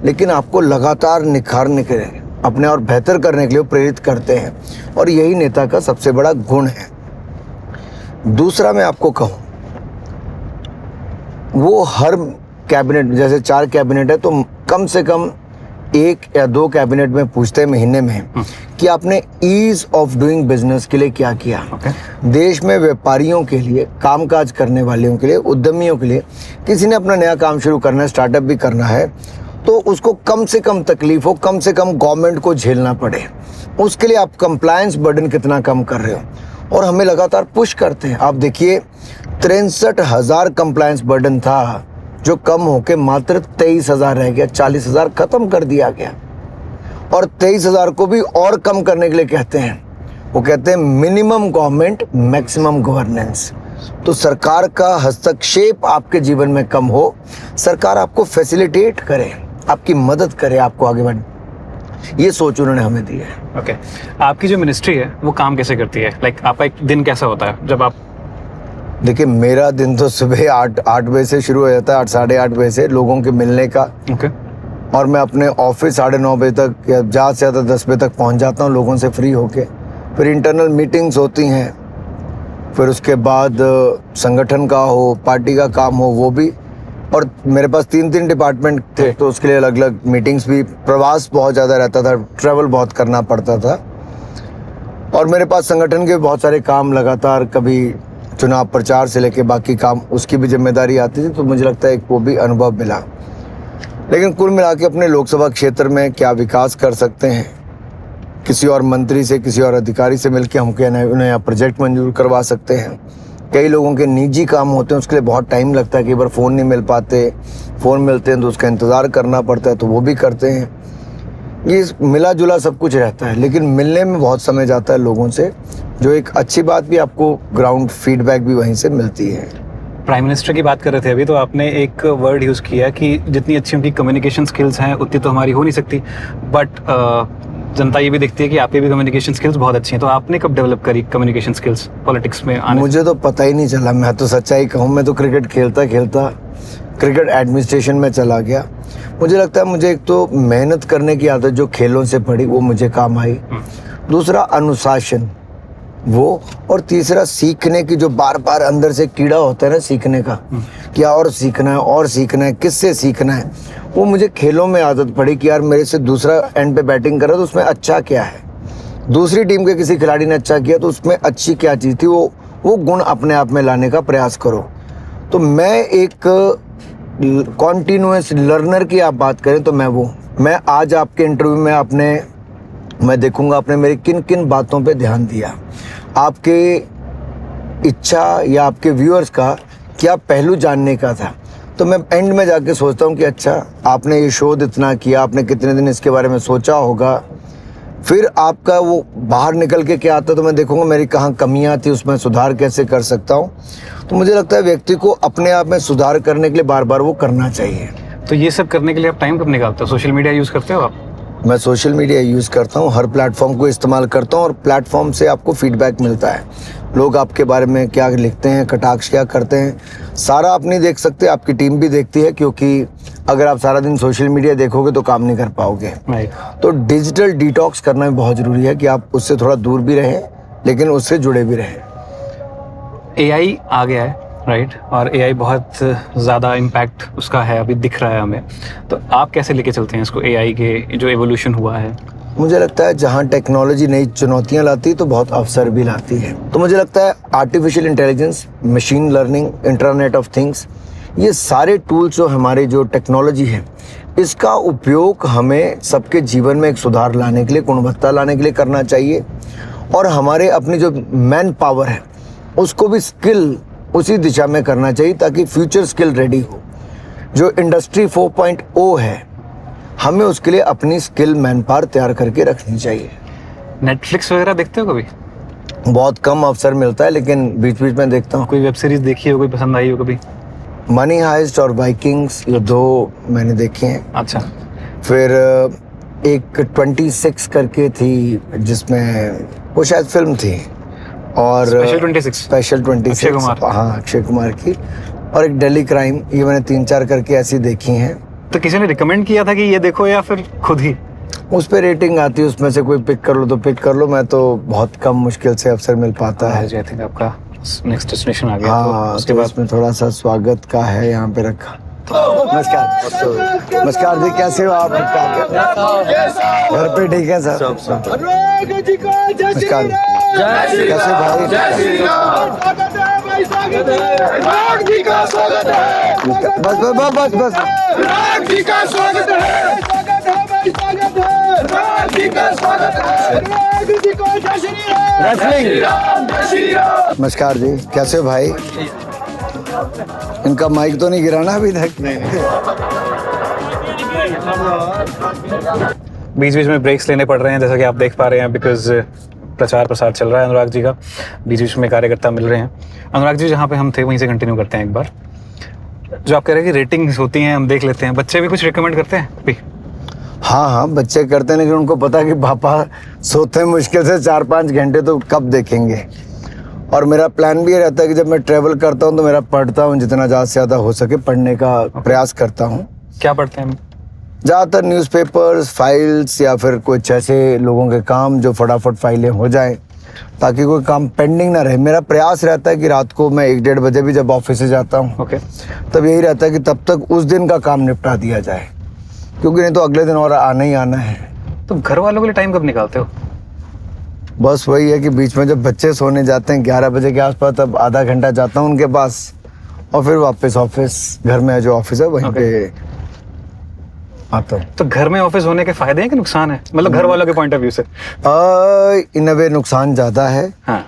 लेकिन आपको लगातार निखारने के लिए, अपने और बेहतर करने के लिए प्रेरित करते हैं, और यही नेता का सबसे बड़ा गुण है। दूसरा मैं आपको कहूँ, वो हर कैबिनेट, जैसे 4 कैबिनेट है तो कम से कम 1 या 2 कैबिनेट में पूछते हैं महीने में कि आपने ईज ऑफ डूइंग बिजनेस के लिए क्या किया। देश में व्यापारियों के लिए, कामकाज करने वालों के लिए, उद्यमियों के लिए, किसी ने अपना नया काम शुरू करना है, स्टार्टअप भी करना है, तो उसको कम से कम तकलीफ हो, कम से कम गवर्नमेंट को झेलना पड़े, उसके लिए आप कंप्लायंस बर्डन कितना कम कर रहे हो। और हमें लगातार पुश करते हैं। आप देखिए, 63,000 कंप्लायंस बर्डन था, जो कम होके मात्र 23,000 रह गया। 40,000 खत्म कर दिया गया, और 23,000 को भी और कम करने के लिए कहते हैं। वो कहते हैं मिनिमम गवर्नमेंट, मैक्सिमम गवर्नेंस। तो सरकार का हस्तक्षेप आपके जीवन में कम हो, सरकार आपको फैसिलिटेट करे, आपकी मदद करे, आपको आगे बढ़ने, ये सोच उन्होंने हमें दी है। ओके, आपकी जो मिनिस्ट्री है वो काम कैसे करती है? लाइक आपका एक दिन कैसा होता है जब आप? देखिए, मेरा दिन तो सुबह 8 बजे से शुरू हो जाता है, 8 साढ़े 8 बजे से लोगों के मिलने का। ओके। और मैं अपने ऑफिस 9:30 बजे तक या ज़्यादा से ज़्यादा 10 बजे तक पहुंच जाता हूं, लोगों से फ्री होके। फिर इंटरनल मीटिंग्स होती हैं, फिर उसके बाद संगठन का हो, पार्टी का काम हो, वो भी। और मेरे पास 3 डिपार्टमेंट थे, तो उसके लिए अलग अलग मीटिंग्स भी। प्रवास बहुत ज़्यादा रहता था, ट्रैवल बहुत करना पड़ता था। और मेरे पास संगठन के बहुत सारे काम लगातार, कभी चुनाव प्रचार से लेके बाकी काम, उसकी भी जिम्मेदारी आती थी। तो मुझे लगता है वो भी अनुभव मिला। लेकिन कुल मिला के अपने लोकसभा क्षेत्र में क्या विकास कर सकते हैं, किसी और मंत्री से, किसी और अधिकारी से मिलकर हम क्या नया प्रोजेक्ट मंजूर करवा सकते हैं। कई लोगों के निजी काम होते हैं, उसके लिए बहुत टाइम लगता है, कई बार फ़ोन नहीं मिल पाते, फ़ोन मिलते हैं तो उसका इंतज़ार करना पड़ता है, तो वो भी करते हैं। ये मिला जुला सब कुछ रहता है, लेकिन मिलने में बहुत समय जाता है लोगों से, जो एक अच्छी बात भी, आपको ग्राउंड फीडबैक भी वहीं से मिलती है। प्राइम मिनिस्टर की बात कर रहे थे अभी, तो आपने एक वर्ड यूज़ किया कि जितनी अच्छी उनकी कम्युनिकेशन स्किल्स हैं उतनी तो हमारी हो नहीं सकती, बट जनता ये भी देखती है कि आपकी भी कम्युनिकेशन स्किल्स बहुत अच्छी हैं। तो आपने कब डेवलप करी कम्युनिकेशन स्किल्स पॉलिटिक्स में आने मुझे तो पता ही नहीं चला, मैं तो सच्चाई कहूँ, मैं तो क्रिकेट खेलता खेलता क्रिकेट एडमिनिस्ट्रेशन में चला गया। मुझे लगता है मुझे एक तो मेहनत करने की आदत जो खेलों से पड़ी वो मुझे काम आई, दूसरा अनुशासन वो, और तीसरा सीखने की जो बार बार अंदर से कीड़ा होता है ना सीखने का, क्या और सीखना है और सीखना है, किससे सीखना है, वो मुझे खेलों में आदत पड़ी कि यार मेरे से दूसरा एंड पे बैटिंग कर रहा तो उसमें अच्छा क्या है, दूसरी टीम के किसी खिलाड़ी ने अच्छा किया तो उसमें अच्छी क्या चीज़ थी, वो गुण अपने आप में लाने का प्रयास करो। तो मैं एक कॉन्टिन्यूअस लर्नर की आप बात करें तो मैं आज आपके इंटरव्यू में मैं देखूंगा आपने मेरी किन किन बातों पे ध्यान दिया, आपके इच्छा या आपके व्यूअर्स का क्या पहलू जानने का था। तो मैं एंड में जाके सोचता हूँ कि अच्छा आपने ये शोध इतना किया, आपने कितने दिन इसके बारे में सोचा होगा, फिर आपका वो बाहर निकल के क्या आता, तो मैं देखूंगा मेरी कहाँ कमियाँ थी, उसमें सुधार कैसे कर सकता हूँ। तो मुझे लगता है व्यक्ति को अपने आप में सुधार करने के लिए बार बार वो करना चाहिए। तो ये सब करने के लिए आप टाइम कब निकालते हो? सोशल मीडिया यूज़ करते हो आप? मैं सोशल मीडिया यूज़ करता हूँ, हर प्लेटफॉर्म को इस्तेमाल करता हूँ, और प्लेटफॉर्म से आपको फीडबैक मिलता है, लोग आपके बारे में क्या लिखते हैं, कटाक्ष क्या करते हैं, सारा आप नहीं देख सकते, आपकी टीम भी देखती है, क्योंकि अगर आप सारा दिन सोशल मीडिया देखोगे तो काम नहीं कर पाओगे। तो डिजिटल डिटॉक्स करना भी बहुत ज़रूरी है कि आप उससे थोड़ा दूर भी रहें लेकिन उससे जुड़े भी रहें। AI आ गया है, राइट, और AI बहुत ज़्यादा इम्पैक्ट उसका है, अभी दिख रहा है हमें। तो आप कैसे लेके चलते हैं इसको, AI के जो एवोल्यूशन हुआ है? मुझे लगता है जहाँ टेक्नोलॉजी नई चुनौतियाँ लाती है तो बहुत अवसर भी लाती है। तो मुझे लगता है artificial intelligence, machine learning, internet of things, ये सारे टूल्स जो हमारे जो टेक्नोलॉजी है, इसका उपयोग हमें सबके जीवन में एक सुधार लाने के लिए, गुणवत्ता लाने के लिए करना चाहिए, और हमारे अपनी जो मैन पावर है उसको भी स्किल उसी दिशा में करना चाहिए ताकि फ्यूचर स्किल रेडी हो। जो इंडस्ट्री 4.0 है, हमें उसके लिए अपनी स्किल मैन पावर तैयार करके रखनी चाहिए। नेटफ्लिक्स वगैरह देखते हो कभी? बहुत कम अवसर मिलता है लेकिन बीच बीच में देखता हूँ। कोई वेब सीरीज देखी हो, कोई पसंद आई हो कभी? मनी हाइस्ट और वाइकिंग्स, ये दो मैंने देखे हैं। अच्छा। फिर एक 26 करके थी जिसमें वो शायद फिल्म थी, और स्पेशल 26 अक्षय कुमार। हाँ, अक्षय कुमार की, और एक दिल्ली क्राइम, ये मैंने 3-4 करके ऐसी देखी हैं। तो किसी ने रिकमेंड किया था कि ये देखो, या फिर खुद ही? उस पर रेटिंग आती है, उसमें से कोई पिक कर लो तो पिक कर लो, मैं तो बहुत कम मुश्किल से अवसर मिल पाता है। आई थिंक आपका नेक्स्ट डेस्टिनेशन आ गया। हाँ, उसके बाद में थोड़ा सा स्वागत का है यहाँ पे रखा। नमस्कार। नमस्कार जी, कैसे हो आप? घर पे ठीक है सर? नमस्कार। कैसे भाई? बस बस बस बस नमस्कार जी, कैसे हो भाई? इनका माइक तो नहीं गिरा ना अभी तक? बीच बीच में ब्रेक्स लेने पड़ रहे हैं, जैसा कि आप देख पा रहे हैं, बिकॉज प्रचार प्रसार चल रहा है अनुराग जी का, बीच बीच में कार्यकर्ता मिल रहे हैं। अनुराग जी, जहाँ पे हम थे वहीं से कंटिन्यू करते हैं एक बार। जो आप कह रहे हैं कि रेटिंग्स होती हैं, हम देख लेते हैं, बच्चे भी कुछ रिकमेंड करते हैं अभी? हाँ, बच्चे करते हैं, लेकिन उनको पता है कि पापा सोते हैं मुश्किल से 4-5 घंटे, तो कब देखेंगे। और मेरा प्लान भी ये रहता है कि जब मैं ट्रैवल करता हूँ तो मेरा पढ़ता हूँ, जितना ज़्यादा से ज़्यादा हो सके पढ़ने का प्रयास करता हूँ। क्या पढ़ते हैं? ज़्यादातर न्यूज़पेपर्स, फाइल्स, या फिर कुछ ऐसे लोगों के काम जो फटाफट फाइलें हो जाएं, ताकि कोई काम पेंडिंग ना रहे। मेरा प्रयास रहता है कि रात को मैं 1-1:30 बजे भी जब ऑफिस से जाता हूँ, तब यही रहता है कि तब तक उस दिन का काम निपटा दिया जाए, क्योंकि नहीं तो अगले दिन और आना ही आना है। तो घर वालों के लिए टाइम कब निकालते हो? बस वही है कि बीच में जब बच्चे सोने जाते हैं 11 बजे के आसपास, तब आधा घंटा जाता हूँ उनके पास, और फिर वापस ऑफिस, घर में जो ऑफिस है वहीं पे आता हूँ। तो घर में ऑफिस होने के फायदे हैं कि नुकसान है, मतलब घर वालों के पॉइंट ऑफ व्यू से? इन अ वे नुकसान ज़्यादा है। हाँ।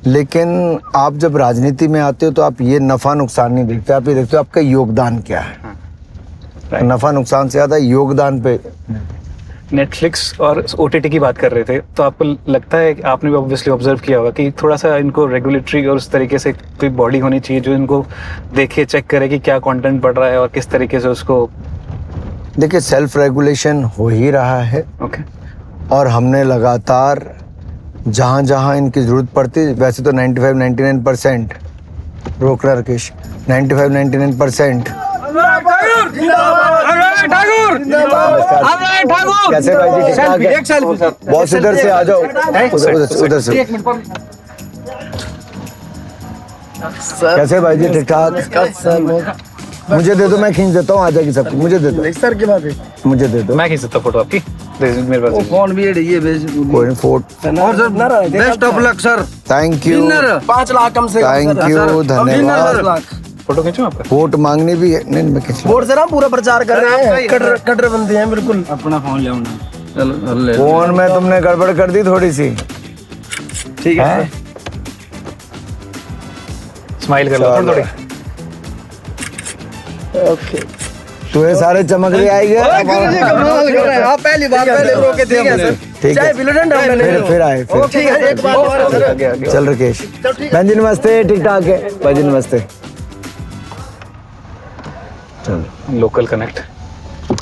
लेकिन आप जब राजनीति में आते हो तो आप ये नफ़ा नुकसान नहीं देखते, आप ये देखते हो आपका योगदान क्या है। हाँ। नफ़ा नुकसान से ज़्यादा योगदान पे। नेटफ्लिक्स और OTT की बात कर रहे थे, तो आपको लगता है कि आपने भी ऑब्वियसली ऑब्जर्व किया होगा कि थोड़ा सा इनको रेगुलेटरी और उस तरीके से कोई बॉडी होनी चाहिए जो इनको देखे, चेक करे कि क्या कंटेंट पड़ रहा है और किस तरीके से उसको। देखिए, सेल्फ रेगुलेशन हो ही रहा है। ओके। और हमने लगातार जहाँ जहाँ इनकी ज़रूरत पड़ती, वैसे तो 95-99% रोक रहा राकेश, 95-99% कैसे भाई जी, ठीक ठाक है? बॉस इधर से आ जाओ, उधर से। कैसे भाई जी, ठीक ठाक? मुझे दे दो, मैं खींच देता हूँ, आ जाएगी सब। मुझे दे दो सर की बात है, मुझे दे दो। मैं खींच सकता फोटो आपकी, मेरे वो पास। फोन भी है, ये भेज। कोई नहीं, फोट। और sir best of luck sir. Thank you, 5 lakh कम से कम। थैंक यू, धन्यवाद। फोटो खींचूं आपका? वोट मांगनी भी है, नहीं मैं खींच लूं। वोट से ना पूरा प्रचार कर रहे हैं, कटर बनते हैं बिल्कुल। अपना फोन ले आना। चलो फोन में तुमने गड़बड़ कर दी थोड़ी सी, ठीक है। स्माइल कर लो थोड़ी। ओके, तुम्हें सारे चमक रहे आएंगे। आप पहली बार पहले रोके थे हमने। ठीक चाय है, पिलो ठंडा हमने। फिर आए फिर। ठीक है, एक बात और है सर। चल राकेश, बहन जी नमस्ते, ठीक ठाक है? भाई जी नमस्ते। लोकल कनेक्ट,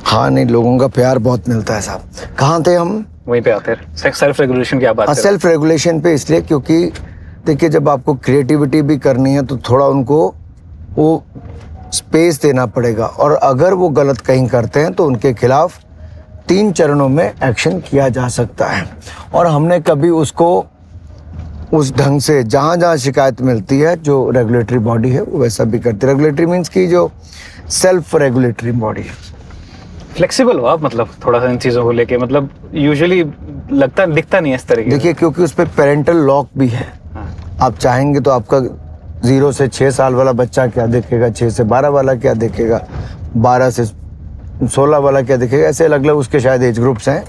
हाँ नहीं, लोगों का प्यार बहुत मिलता है साहब। कहाँ थे हम? वहीं पे आते हैं। सेल्फ रेगुलेशन की आप बात कर रहे हैं। सेल्फ रेगुलेशन पे इसलिए क्योंकि देखिए, जब आपको क्रिएटिविटी भी करनी है तो थोड़ा उनको वो स्पेस देना पड़ेगा, और अगर वो गलत कहीं करते हैं तो उनके खिलाफ 3 चरणों में एक्शन किया जा सकता है। और हमने कभी उसको उस ढंग से, जहाँ जहाँ शिकायत मिलती है, जो रेगुलेटरी बॉडी है वो वैसा भी करती है। रेगुलेटरी मीन्स की जो सेल्फ रेगुलेटरी बॉडी है। फ्लेक्सिबल हो आप, मतलब थोड़ा सा इन चीज़ों को लेके, मतलब यूजुअली दिखता नहीं है इस तरीके से। देखिए, क्योंकि उस पर पेरेंटल लॉक भी है। आप चाहेंगे तो आपका 0 से 6 साल वाला बच्चा क्या देखेगा, 6 से 12 वाला क्या देखेगा, 12 से 16 वाला क्या देखेगा, ऐसे अलग अलग उसके शायद एज ग्रुप्स हैं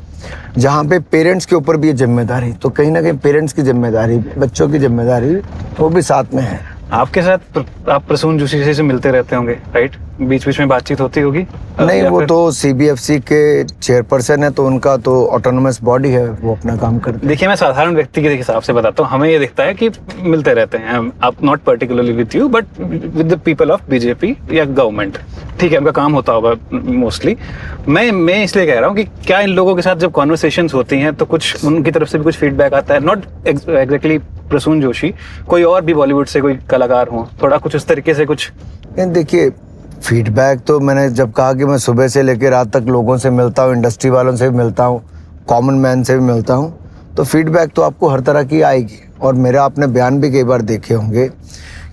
जहाँ पे पेरेंट्स के ऊपर भी ये जिम्मेदारी, तो कहीं ना कहीं पेरेंट्स की जिम्मेदारी, बच्चों की जिम्मेदारी वो भी साथ में है। आपके साथ आप प्रसून जोशी से मिलते रहते होंगे, राइट? बीच बीच में बातचीत होती होगी? नहीं, या वो फिर- तो CBFC के चेयरपर्सन है, तो उनका तो ऑटोनोमस बॉडी है, वो अपना काम करते हैं। देखिए, मैं साधारण व्यक्ति के हिसाब से बताता हूँ, हमें ये दिखता है कि मिलते रहते हैं आप, not particularly with you but with the people of BJP या गवर्नमेंट। ठीक है, उनका काम होता होगा मोस्टली। मैं इसलिए कह रहा हूँ कि क्या इन लोगों के साथ जब कॉन्वर्सेशंस होती हैं तो कुछ उनकी तरफ से भी कुछ फीडबैक आता है? नॉट एग्जैक्टली प्रसून जोशी, कोई और भी बॉलीवुड से कोई कलाकार हो, थोड़ा कुछ उस तरीके से कुछ। देखिए, फीडबैक तो मैंने जब कहा कि मैं सुबह से लेकर रात तक लोगों से मिलता हूँ, इंडस्ट्री वालों से भी मिलता हूँ, कॉमन मैन से भी मिलता हूँ, तो फीडबैक तो आपको हर तरह की आएगी। और मेरा आपने बयान भी कई बार देखे होंगे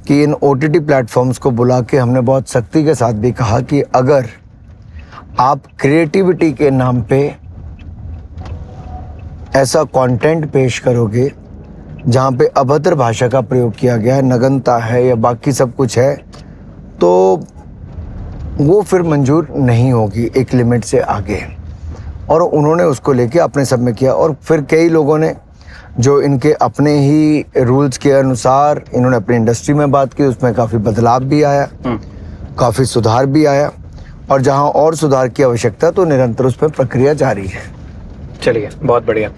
कि इन OTT प्लेटफॉर्म्स को बुला के हमने बहुत सख्ती के साथ भी कहा कि अगर आप क्रिएटिविटी के नाम पे ऐसा कंटेंट पेश करोगे जहाँ पे अभद्र भाषा का प्रयोग किया गया है, नग्नता है या बाकी सब कुछ है, तो वो फिर मंजूर नहीं होगी एक लिमिट से आगे। और उन्होंने उसको लेके अपने सब में किया, और फिर कई लोगों ने जो इनके अपने ही रूल्स के अनुसार इन्होंने अपनी इंडस्ट्री में बात की, उसमें काफ़ी बदलाव भी आया, काफ़ी सुधार भी आया, और जहां और सुधार की आवश्यकता तो निरंतर उस पर प्रक्रिया जारी है। चलिए, बहुत बढ़िया।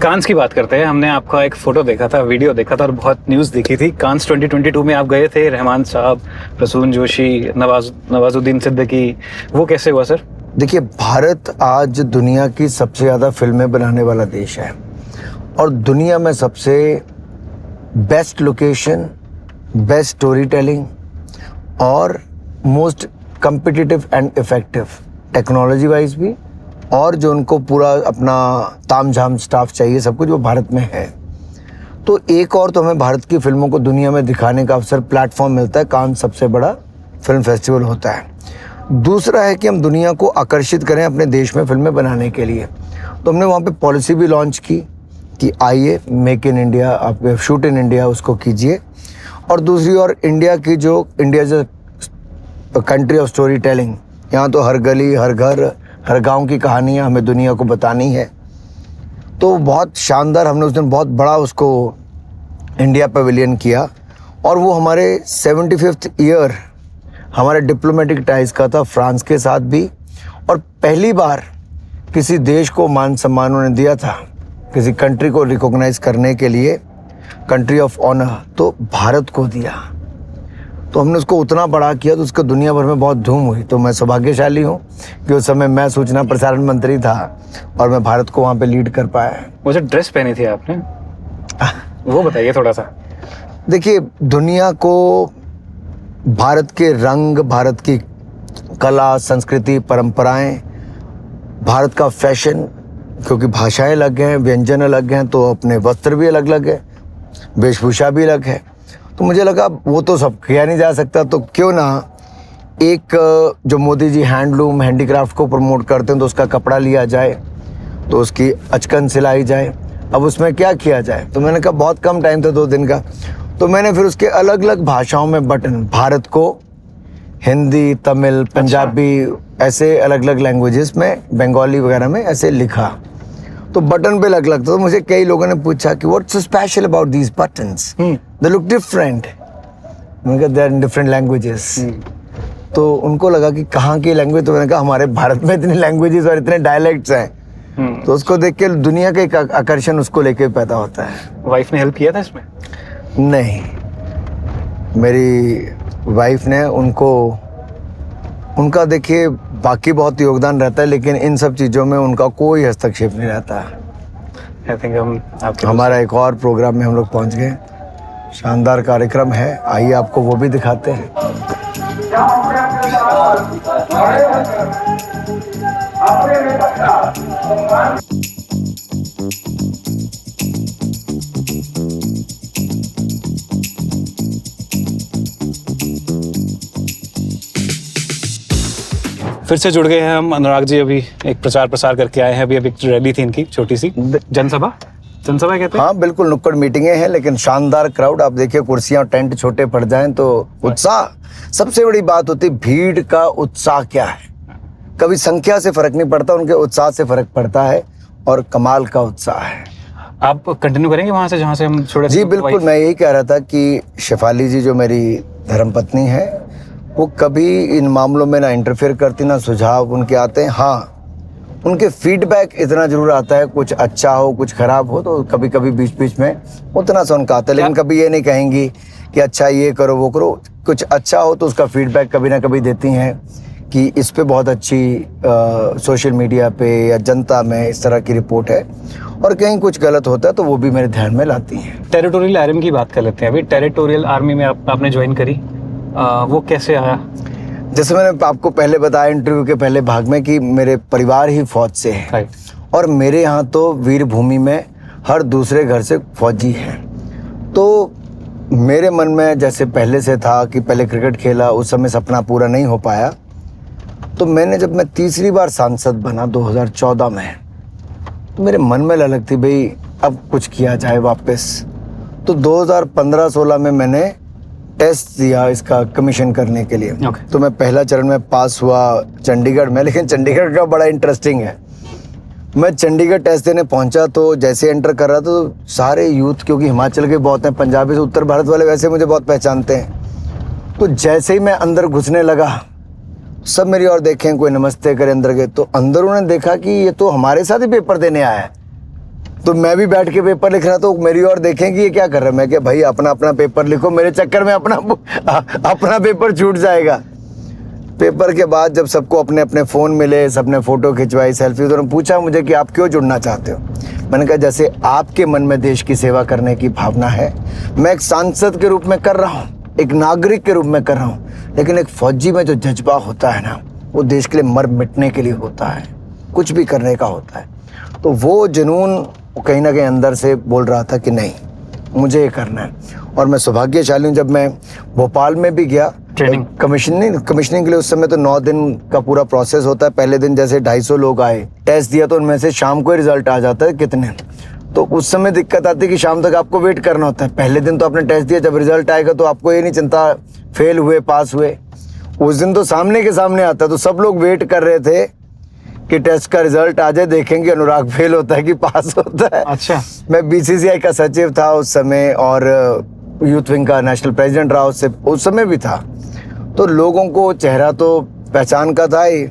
कांस की बात करते हैं। हमने आपका एक फोटो देखा था, वीडियो देखा था और बहुत न्यूज़ देखी थी। कांस 2022 में आप गए थे, रहमान साहब, प्रसून जोशी, नवाजुद्दीन सिद्दीकी, वो कैसे हुआ सर? देखिए, भारत आज दुनिया की सबसे ज़्यादा फिल्में बनाने वाला देश है, और दुनिया में सबसे best location, best story telling और most competitive and effective technology wise भी, और जो उनको पूरा अपना तामझाम स्टाफ चाहिए, सब कुछ वो भारत में है। तो एक और तो हमें भारत की फिल्मों को दुनिया में दिखाने का अवसर, प्लेटफॉर्म मिलता है। कान सबसे बड़ा फिल्म फेस्टिवल होता है। दूसरा है कि हम दुनिया को आकर्षित करें अपने देश में फिल्में बनाने के लिए, तो हमने वहाँ पे पॉलिसी भी लॉन्च की कि आइए, मेक इन इंडिया, आप शूट इन इंडिया उसको कीजिए। और दूसरी ओर इंडिया की जो कंट्री ऑफ स्टोरी टेलिंग, यहाँ तो हर गली, हर घर, हर गांव की कहानियाँ हमें दुनिया को बतानी है। तो बहुत शानदार, हमने उस दिन बहुत बड़ा उसको इंडिया पवेलियन किया, और वो हमारे 75th ईयर हमारे डिप्लोमेटिक टाइज का था फ्रांस के साथ भी, और पहली बार किसी देश को मान सम्मान उन्होंने दिया था, किसी कंट्री को रिकॉग्नाइज करने के लिए, कंट्री ऑफ ऑनर, तो भारत को दिया। तो हमने उसको उतना बड़ा किया तो उसको दुनिया भर में बहुत धूम हुई। तो मैं सौभाग्यशाली हूँ कि उस समय मैं सूचना प्रसारण मंत्री था और मैं भारत को वहाँ पे लीड कर पाया। वो जो ड्रेस पहनी थी आपने, वो बताइए थोड़ा सा। देखिए, दुनिया को भारत के रंग, भारत की कला, संस्कृति, परंपराएं, भारत का फैशन, क्योंकि भाषाएं अलग हैं, व्यंजन अलग हैं, तो अपने वस्त्र भी अलग अलग है, वेशभूषा भी अलग है। तो मुझे लगा वो तो सब किया नहीं जा सकता, तो क्यों ना एक जो मोदी जी हैंडलूम, हैंडीक्राफ्ट को प्रमोट करते हैं, तो उसका कपड़ा लिया जाए, तो उसकी अचकन सिलाई जाए। अब उसमें क्या किया जाए? तो मैंने कहा बहुत कम टाइम था, 2 दिन का, तो मैंने फिर उसके अलग अलग भाषाओं में बटन, भारत को हिंदी, तमिल, पंजाबी, ऐसे अलग अलग लैंग्वेजेस में, बंगाली वगैरह में ऐसे लिखा। तो बटन पे अलग अलग। तो मुझे कई लोगों ने पूछा कि what's so special about these buttons, they look different. मैंने कहा they are in different languages. तो उनको लगा कि कहाँ की लैंग्वेज? तो मैंने कहा हमारे भारत में इतनी लैंग्वेजेस और इतने डायलेक्ट्स हैं। तो उसको देख के दुनिया का एक आकर्षण उसको लेके पैदा होता है। वाइफ ने हेल्प किया था इसमें? नहीं, मेरी वाइफ ने उनका देखिए बाकी बहुत योगदान रहता है, लेकिन इन सब चीज़ों में उनका कोई हस्तक्षेप नहीं रहता। आई थिंक हम आपके हमारा एक और प्रोग्राम में हम लोग पहुंच गए, शानदार कार्यक्रम है, आइए आपको वो भी दिखाते हैं। फिर से जुड़ गए हैं हम। अनुराग जी अभी एक प्रचार प्रसार करके आए हैं। अभी एक रैली थी इनकी, छोटी सी जनसभा कहते हैं। हाँ बिल्कुल, नुक्कड़ मीटिंगें हैं, लेकिन शानदार क्राउड। आप देखिए, कुर्सियां, टेंट छोटे पड़ जाएं तो उत्साह। सबसे बड़ी बात होती है भीड़ का उत्साह क्या है। कभी संख्या से फर्क नहीं पड़ता, उनके उत्साह से फर्क पड़ता है, और कमाल का उत्साह है। आप कंटिन्यू करेंगे वहां से जहां से हम छोड़े? जी बिल्कुल, मैं यही कह रहा था कि शेफाली जी जो मेरी धर्मपत्नी है, वो कभी इन मामलों में ना इंटरफेयर करती, ना सुझाव उनके आते हैं। हाँ, उनके फीडबैक इतना जरूर आता है, कुछ अच्छा हो कुछ खराब हो तो कभी कभी बीच बीच में उतना सा उनका आता है, लेकिन कभी ये नहीं कहेंगी कि अच्छा ये करो वो करो। कुछ अच्छा हो तो उसका फीडबैक कभी ना कभी देती हैं कि इस पे बहुत अच्छी सोशल मीडिया पे या जनता में इस तरह की रिपोर्ट है, और कहीं कुछ गलत होता है तो वो भी मेरे ध्यान में लाती हैं। टेरिटोरियल आर्मी की बात कर लेते हैं। अभी टेरिटोरियल आर्मी में आपने ज्वाइन करी, वो कैसे आया? जैसे मैंने आपको पहले बताया इंटरव्यू के पहले भाग में कि मेरे परिवार ही फौज से है, और मेरे यहाँ तो वीर भूमि में हर दूसरे घर से फौजी हैं। तो मेरे मन में जैसे पहले से था कि पहले क्रिकेट खेला, उस समय सपना पूरा नहीं हो पाया, तो मैंने जब मैं तीसरी बार सांसद बना 2014 में, तो मेरे मन में ललक थी भाई अब कुछ किया जाए वापस। तो 2015-16 में मैंने टेस्ट दिया इसका कमीशन करने के लिए। तो मैं पहला चरण में पास हुआ चंडीगढ़ में, लेकिन चंडीगढ़ का बड़ा इंटरेस्टिंग है। मैं चंडीगढ़ टेस्ट देने पहुंचा तो जैसे एंटर कर रहा था तो सारे यूथ, क्योंकि हिमाचल के बहुत हैं, पंजाबी से उत्तर भारत वाले वैसे मुझे बहुत पहचानते हैं, तो जैसे ही मैं अंदर घुसने लगा सब मेरी ओर देखें, कोई नमस्ते करे, अंदर गए तो अंदर उन्होंने देखा कि ये तो हमारे साथ ही पेपर देने आया है। तो मैं भी बैठ के पेपर लिख रहा, तो मेरी ओर देखें कि ये क्या कर रहा है। मैं क्या भाई अपना अपना पेपर लिखो, मेरे चक्कर में अपना पेपर छूट जाएगा। पेपर के बाद जब सबको अपने अपने फ़ोन मिले, सबने फ़ोटो खिंचवाई, सेल्फी, तो उन्होंने पूछा मुझे कि आप क्यों जुड़ना चाहते हो। मैंने कहा जैसे आपके मन में देश की सेवा करने की भावना है, मैं एक सांसद के रूप में कर रहा हूँ, एक नागरिक के रूप में कर रहा हूँ, लेकिन एक फौजी में जो जज्बा होता है ना, वो देश के लिए मर मिटने के लिए होता है, कुछ भी करने का होता है। तो वो जुनून कहीं ना कहीं अंदर से बोल रहा था कि नहीं मुझे ये करना है। और मैं सौभाग्यशाली हूँ, जब मैं भोपाल में भी गया कमीशनिंग के लिए, उस समय तो 9 दिन का पूरा प्रोसेस होता है। पहले दिन जैसे 250 लोग आए, टेस्ट दिया, तो उनमें से शाम को ही रिजल्ट आ जाता है कितने। तो उस समय दिक्कत आती है कि शाम तक आपको वेट करना होता है। पहले दिन तो आपने टेस्ट दिया, जब रिजल्ट आएगा तो आपको ये नहीं चिंता फेल हुए पास हुए, उस दिन तो सामने के सामने आता है। तो सब लोग वेट कर रहे थे कि टेस्ट का रिजल्ट आ जाए, देखेंगे अनुराग फेल होता है कि पास होता है। अच्छा। मैं बीसीसीआई का सचिव था उस समय, और यूथ विंग का नेशनल प्रेसिडेंट रहा उस समय भी था। तो लोगों को चेहरा तो पहचान का था ही,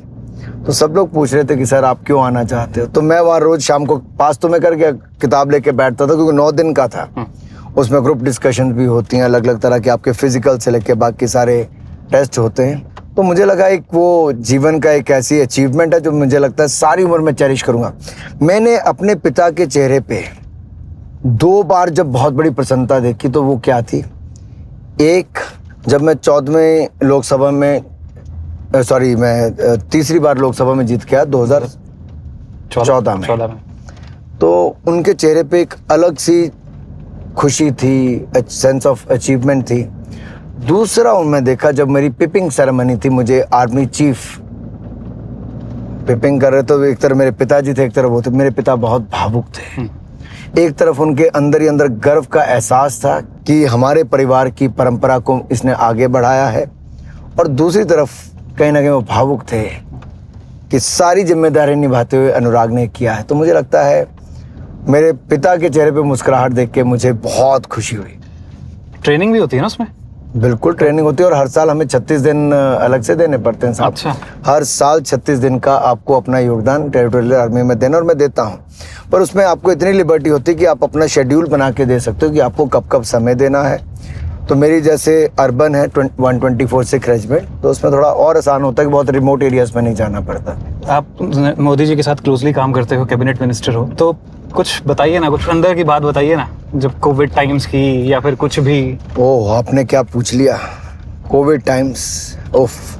तो सब लोग पूछ रहे थे कि सर आप क्यों आना चाहते हो। तो मैं वहाँ रोज शाम को पास तो मैं करके किताब लेके बैठता था, क्योंकि 9 दिन का था। उसमें ग्रुप डिस्कशन भी होती हैं, अलग अलग तरह के आपके फिजिकल से लेके बाकी सारे टेस्ट होते हैं। तो मुझे लगा एक वो जीवन का एक ऐसी अचीवमेंट है जो मुझे लगता है सारी उम्र में चेरिश करूँगा। मैंने अपने पिता के चेहरे पे 2 बार जब बहुत बड़ी प्रसन्नता देखी, तो वो क्या थी। एक, जब मैं 14वें लोकसभा में मैं तीसरी बार लोकसभा में जीत गया 2014 में, तो उनके चेहरे पे एक अलग सी खुशी थी, सेंस ऑफ अचीवमेंट थी। दूसरा मैं देखा जब मेरी पिपिंग सेरेमनी थी, मुझे आर्मी चीफ पिपिंग कर रहे, तो एक तरफ मेरे पिताजी थे, एक तरफ वो थे। मेरे पिता बहुत भावुक थे। एक तरफ उनके अंदर ही अंदर गर्व का एहसास था कि हमारे परिवार की परंपरा को इसने आगे बढ़ाया है, और दूसरी तरफ कहीं ना कहीं वो भावुक थे कि सारी जिम्मेदारी निभाते हुए अनुराग ने किया है। तो मुझे लगता है मेरे पिता के चेहरे पे मुस्कुराहट देख के मुझे बहुत खुशी हुई। ट्रेनिंग भी होती है ना उसमें? बिल्कुल ट्रेनिंग होती है, और हर साल हमें 36 दिन अलग से देने पड़ते हैं साहब। अच्छा। हर साल 36 दिन का आपको अपना योगदान टेरिटोरियल आर्मी में देना, और मैं देता हूँ। पर उसमें आपको इतनी लिबर्टी होती है कि आप अपना शेड्यूल बना के दे सकते हो कि आपको कब कब समय देना है। तो मेरी जैसे अर्बन है 124 रेजिमेंट, तो उसमें थोड़ा और आसान होता है कि बहुत रिमोट एरियाज में नहीं जाना पड़ता। आप मोदी जी के साथ क्लोजली काम करते हो, कैबिनेट मिनिस्टर हो, तो कुछ बताइए ना, कुछ अंदर की बात बताइए ना, जब कोविड टाइम्स की या फिर कुछ भी। ओह, आपने क्या पूछ लिया, कोविड टाइम्स। ओफ,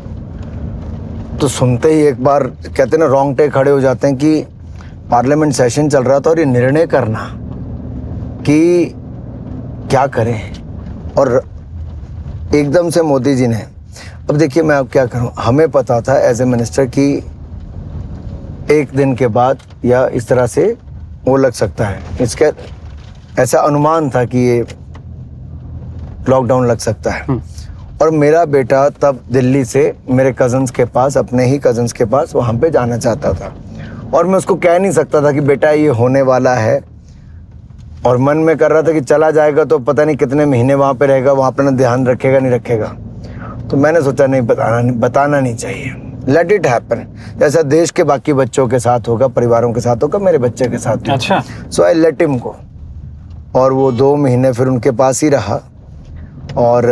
तो सुनते ही एक बार कहते हैं ना रोंगटे खड़े हो जाते हैं कि पार्लियामेंट सेशन चल रहा था और ये निर्णय करना कि क्या करें, और एकदम से मोदी जी ने, अब देखिए मैं अब क्या करूं, हमें पता था एज ए मिनिस्टर कि एक दिन के बाद या इस तरह से वो लग सकता है, इसका ऐसा अनुमान था कि ये लॉकडाउन लग सकता है। और मेरा बेटा तब दिल्ली से मेरे कजन्स के पास, अपने ही कजन्स के पास वहाँ पे जाना चाहता था, और मैं उसको कह नहीं सकता था कि बेटा ये होने वाला है, और मन में कर रहा था कि चला जाएगा तो पता नहीं कितने महीने वहाँ पे रहेगा, वहाँ पे ना ध्यान रखेगा नहीं रखेगा। तो मैंने सोचा नहीं, बताना नहीं चाहिए, लेट इट हैपन। जैसा देश के बाकी बच्चों के साथ होगा, परिवारों के साथ होगा, मेरे बच्चे के साथ भी। अच्छा। सो आई लेट हिम गो, और वो 2 महीने फिर उनके पास ही रहा। और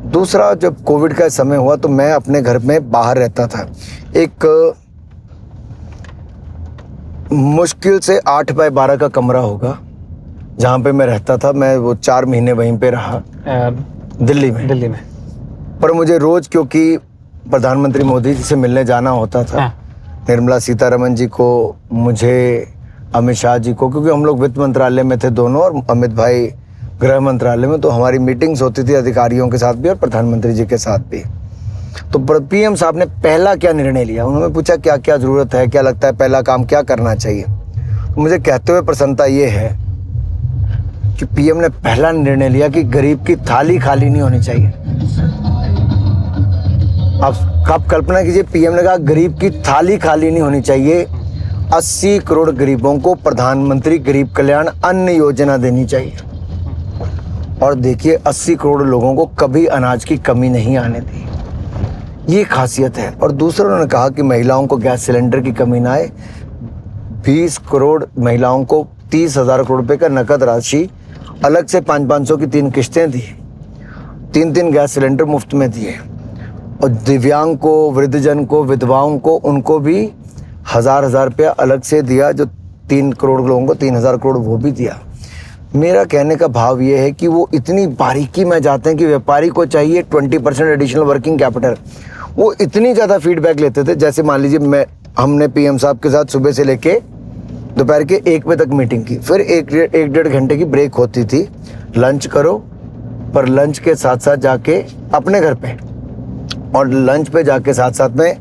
दूसरा, जब कोविड का समय हुआ तो मैं अपने घर में बाहर रहता था। एक मुश्किल से 8 बाय 12 का कमरा होगा जहाँ पे मैं रहता था। मैं वो 4 महीने वहीं पे रहा, दिल्ली में। पर मुझे रोज, क्योंकि प्रधानमंत्री मोदी जी से मिलने जाना होता था, निर्मला सीतारमण जी को, मुझे, अमित शाह जी को, क्योंकि हम लोग वित्त मंत्रालय में थे दोनों, और अमित भाई गृह मंत्रालय में, तो हमारी मीटिंग्स होती थी अधिकारियों के साथ भी और प्रधानमंत्री जी के साथ भी। तो पीएम साहब ने पहला क्या निर्णय लिया, उन्होंने पूछा क्या क्या ज़रूरत है, क्या लगता है पहला काम क्या करना चाहिए। तो मुझे कहते हुए प्रसन्नता ये है कि पीएम ने पहला निर्णय लिया कि गरीब की थाली खाली नहीं होनी चाहिए। आप कल्पना कीजिए, पीएम ने कहा गरीब की थाली खाली नहीं होनी चाहिए, 80 करोड़ गरीबों को प्रधानमंत्री गरीब कल्याण अन्न योजना देनी चाहिए। और देखिए 80 करोड़ लोगों को कभी अनाज की कमी नहीं आने दी, ये खासियत है। और दूसरा उन्होंने कहा कि महिलाओं को गैस सिलेंडर की कमी ना आए, 20 करोड़ महिलाओं को 30,000 करोड़ रुपए का नकद राशि अलग से 500 की 3 किश्तें दी, 3 गैस सिलेंडर मुफ्त में दिए। और दिव्यांग को, वृद्धजन को, विधवाओं को, उनको भी 1000 रुपया अलग से दिया। जो 3 करोड़ लोगों को 3000 करोड़ वो भी दिया। मेरा कहने का भाव ये है कि वो इतनी बारीकी में जाते हैं कि व्यापारी को चाहिए 20% एडिशनल वर्किंग कैपिटल। वो इतनी ज़्यादा फीडबैक लेते थे, जैसे मान लीजिए हमने पीएम साहब के साथ सुबह से लेके दोपहर के 1 बजे तक मीटिंग की, फिर 1-1.5 घंटे की ब्रेक होती थी, लंच करो, पर लंच के साथ साथ जाके अपने घर पे, और लंच पे जाके साथ साथ में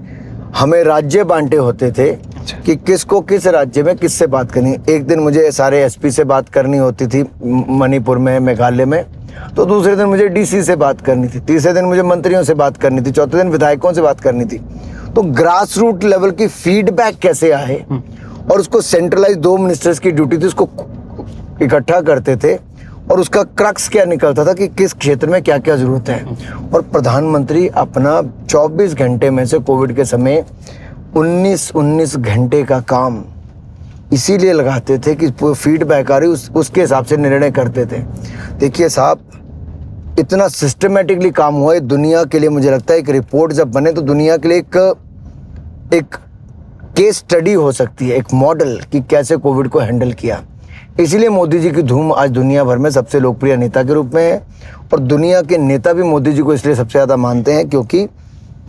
हमें राज्य बांटे होते थे कि किसको किस राज्य में किससे बात करनी। एक दिन मुझे सारे एसपी से बात करनी होती थी मणिपुर में, मेघालय में, तो दूसरे दिन मुझे डीसी से बात करनी थी, तीसरे दिन मुझे मंत्रियों से बात करनी थी, चौथे दिन विधायकों से बात करनी थी। तो ग्रास रूट लेवल की फीडबैक कैसे आए, और उसको सेंट्रलाइज 2 मिनिस्टर्स की ड्यूटी थी, उसको इकट्ठा करते थे, और उसका क्रक्स क्या निकलता था कि किस क्षेत्र में क्या क्या जरूरत है। और प्रधानमंत्री अपना 24 घंटे में से कोविड के समय 19 घंटे का काम इसीलिए लगाते थे कि फीडबैक आ रही उसके हिसाब से निर्णय करते थे। देखिए साहब, इतना सिस्टमेटिकली काम हुआ है दुनिया के लिए। मुझे लगता है एक रिपोर्ट जब बने तो दुनिया के लिए एक केस स्टडी हो सकती है, एक मॉडल कि कैसे कोविड को हैंडल किया। इसीलिए मोदी जी की धूम आज दुनिया भर में सबसे लोकप्रिय नेता के रूप में है, और दुनिया के नेता भी मोदी जी को इसलिए सबसे ज़्यादा मानते हैं क्योंकि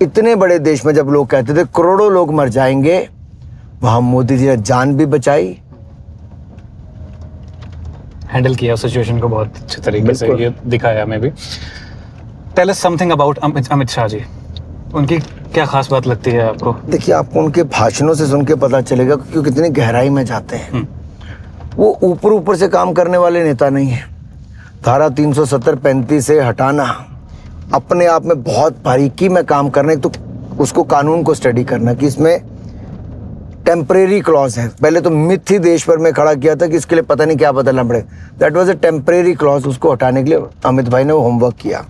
इतने बड़े देश में जब लोग कहते थे करोड़ों लोग मर जाएंगे, वहाँ मोदी जी ने जान भी बचाई, हैंडल किया सिचुएशन को बहुत अच्छे तरीके से, ये दिखाया हमें भी। Tell us something about Amit Shah ji, उनकी क्या खास बात लगती है आपको? देखिए, आपको उनके भाषणों से सुन के पता चलेगा कि कितनी गहराई में जाते हैं। वो ऊपर से काम करने वाले नेता नहीं है। धारा 370-35 से हटाना अपने आप में बहुत बारीकी में काम करना, तो उसको कानून को स्टडी करना कि इसमें टेम्परेरी क्लॉज है। पहले तो मिथ ही देश भर में खड़ा किया था कि इसके लिए पता नहीं क्या बदलना पड़े। That was a temporary clause. उसको हटाने के लिए अमित भाई ने वो होमवर्क किया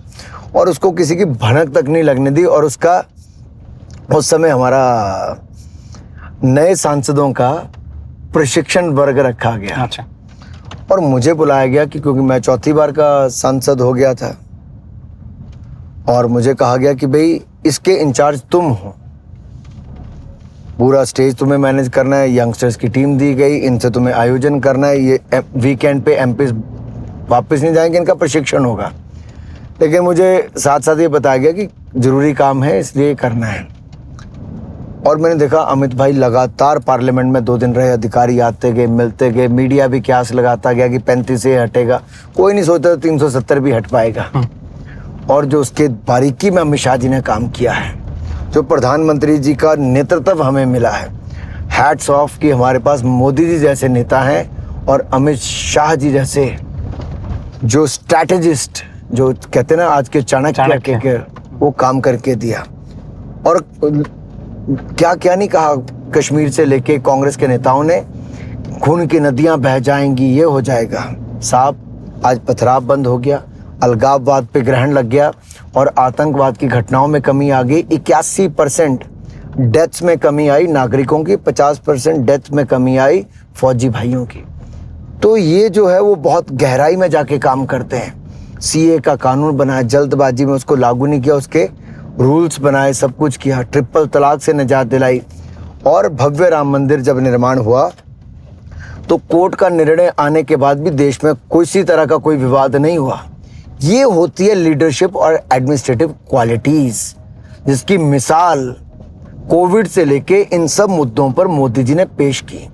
और उसको किसी की भनक तक नहीं लगने दी। और उसका उस समय हमारा नए सांसदों का प्रशिक्षण वर्ग रखा गया। अच्छा। और मुझे बुलाया गया कि क्योंकि मैं चौथी बार का सांसद हो गया था, और मुझे कहा गया कि भाई इसके इंचार्ज तुम हो, पूरा स्टेज तुम्हें मैनेज करना है, यंगस्टर्स की टीम दी गई, इनसे तुम्हें आयोजन करना है, ये वीकेंड पे एमपीज वापस नहीं जाएंगे, इनका प्रशिक्षण होगा। लेकिन मुझे साथ साथ ये बताया गया कि जरूरी काम है इसलिए करना है। और मैंने देखा अमित भाई लगातार पार्लियामेंट में 2 दिन रहे, अधिकारी आते गए, मिलते गए, मीडिया भी क्यास लगाता गया कि 35 से हटेगा। कोई नहीं सोचता 370 भी हट पाएगा। और जो उसके बारीकी में अमित शाह जी ने काम किया है, जो प्रधानमंत्री जी का नेतृत्व हमें मिला है, हैट्स ऑफ कि हमारे पास मोदी जी जैसे नेता हैं और अमित शाह जी जैसे जो स्ट्रैटेजिस्ट, जो कहते हैं ना आज के चाणक्य के, वो काम करके दिया। और क्या क्या नहीं कहा कश्मीर से लेके कांग्रेस के नेताओं ने, खून की नदियां बह जाएंगी, ये हो जाएगा। साहब, आज पथराव बंद हो गया, अलगाववाद पे ग्रहण लग गया और आतंकवाद की घटनाओं में कमी आ गई। 81% डेथ्स में कमी आई नागरिकों की, 50% डेथ में कमी आई फौजी भाइयों की। तो ये जो है वो बहुत गहराई में जाके काम करते हैं। सीए का कानून बनाया, जल्दबाजी में उसको लागू नहीं किया, उसके रूल्स बनाए, सब कुछ किया, ट्रिपल तलाक से निजात दिलाई। और भव्य राम मंदिर जब निर्माण हुआ तो कोर्ट का निर्णय आने के बाद भी देश में किसी तरह का कोई विवाद नहीं हुआ। ये होती है लीडरशिप और एडमिनिस्ट्रेटिव क्वालिटीज, जिसकी मिसाल कोविड से लेके इन सब मुद्दों पर मोदी जी ने पेश की।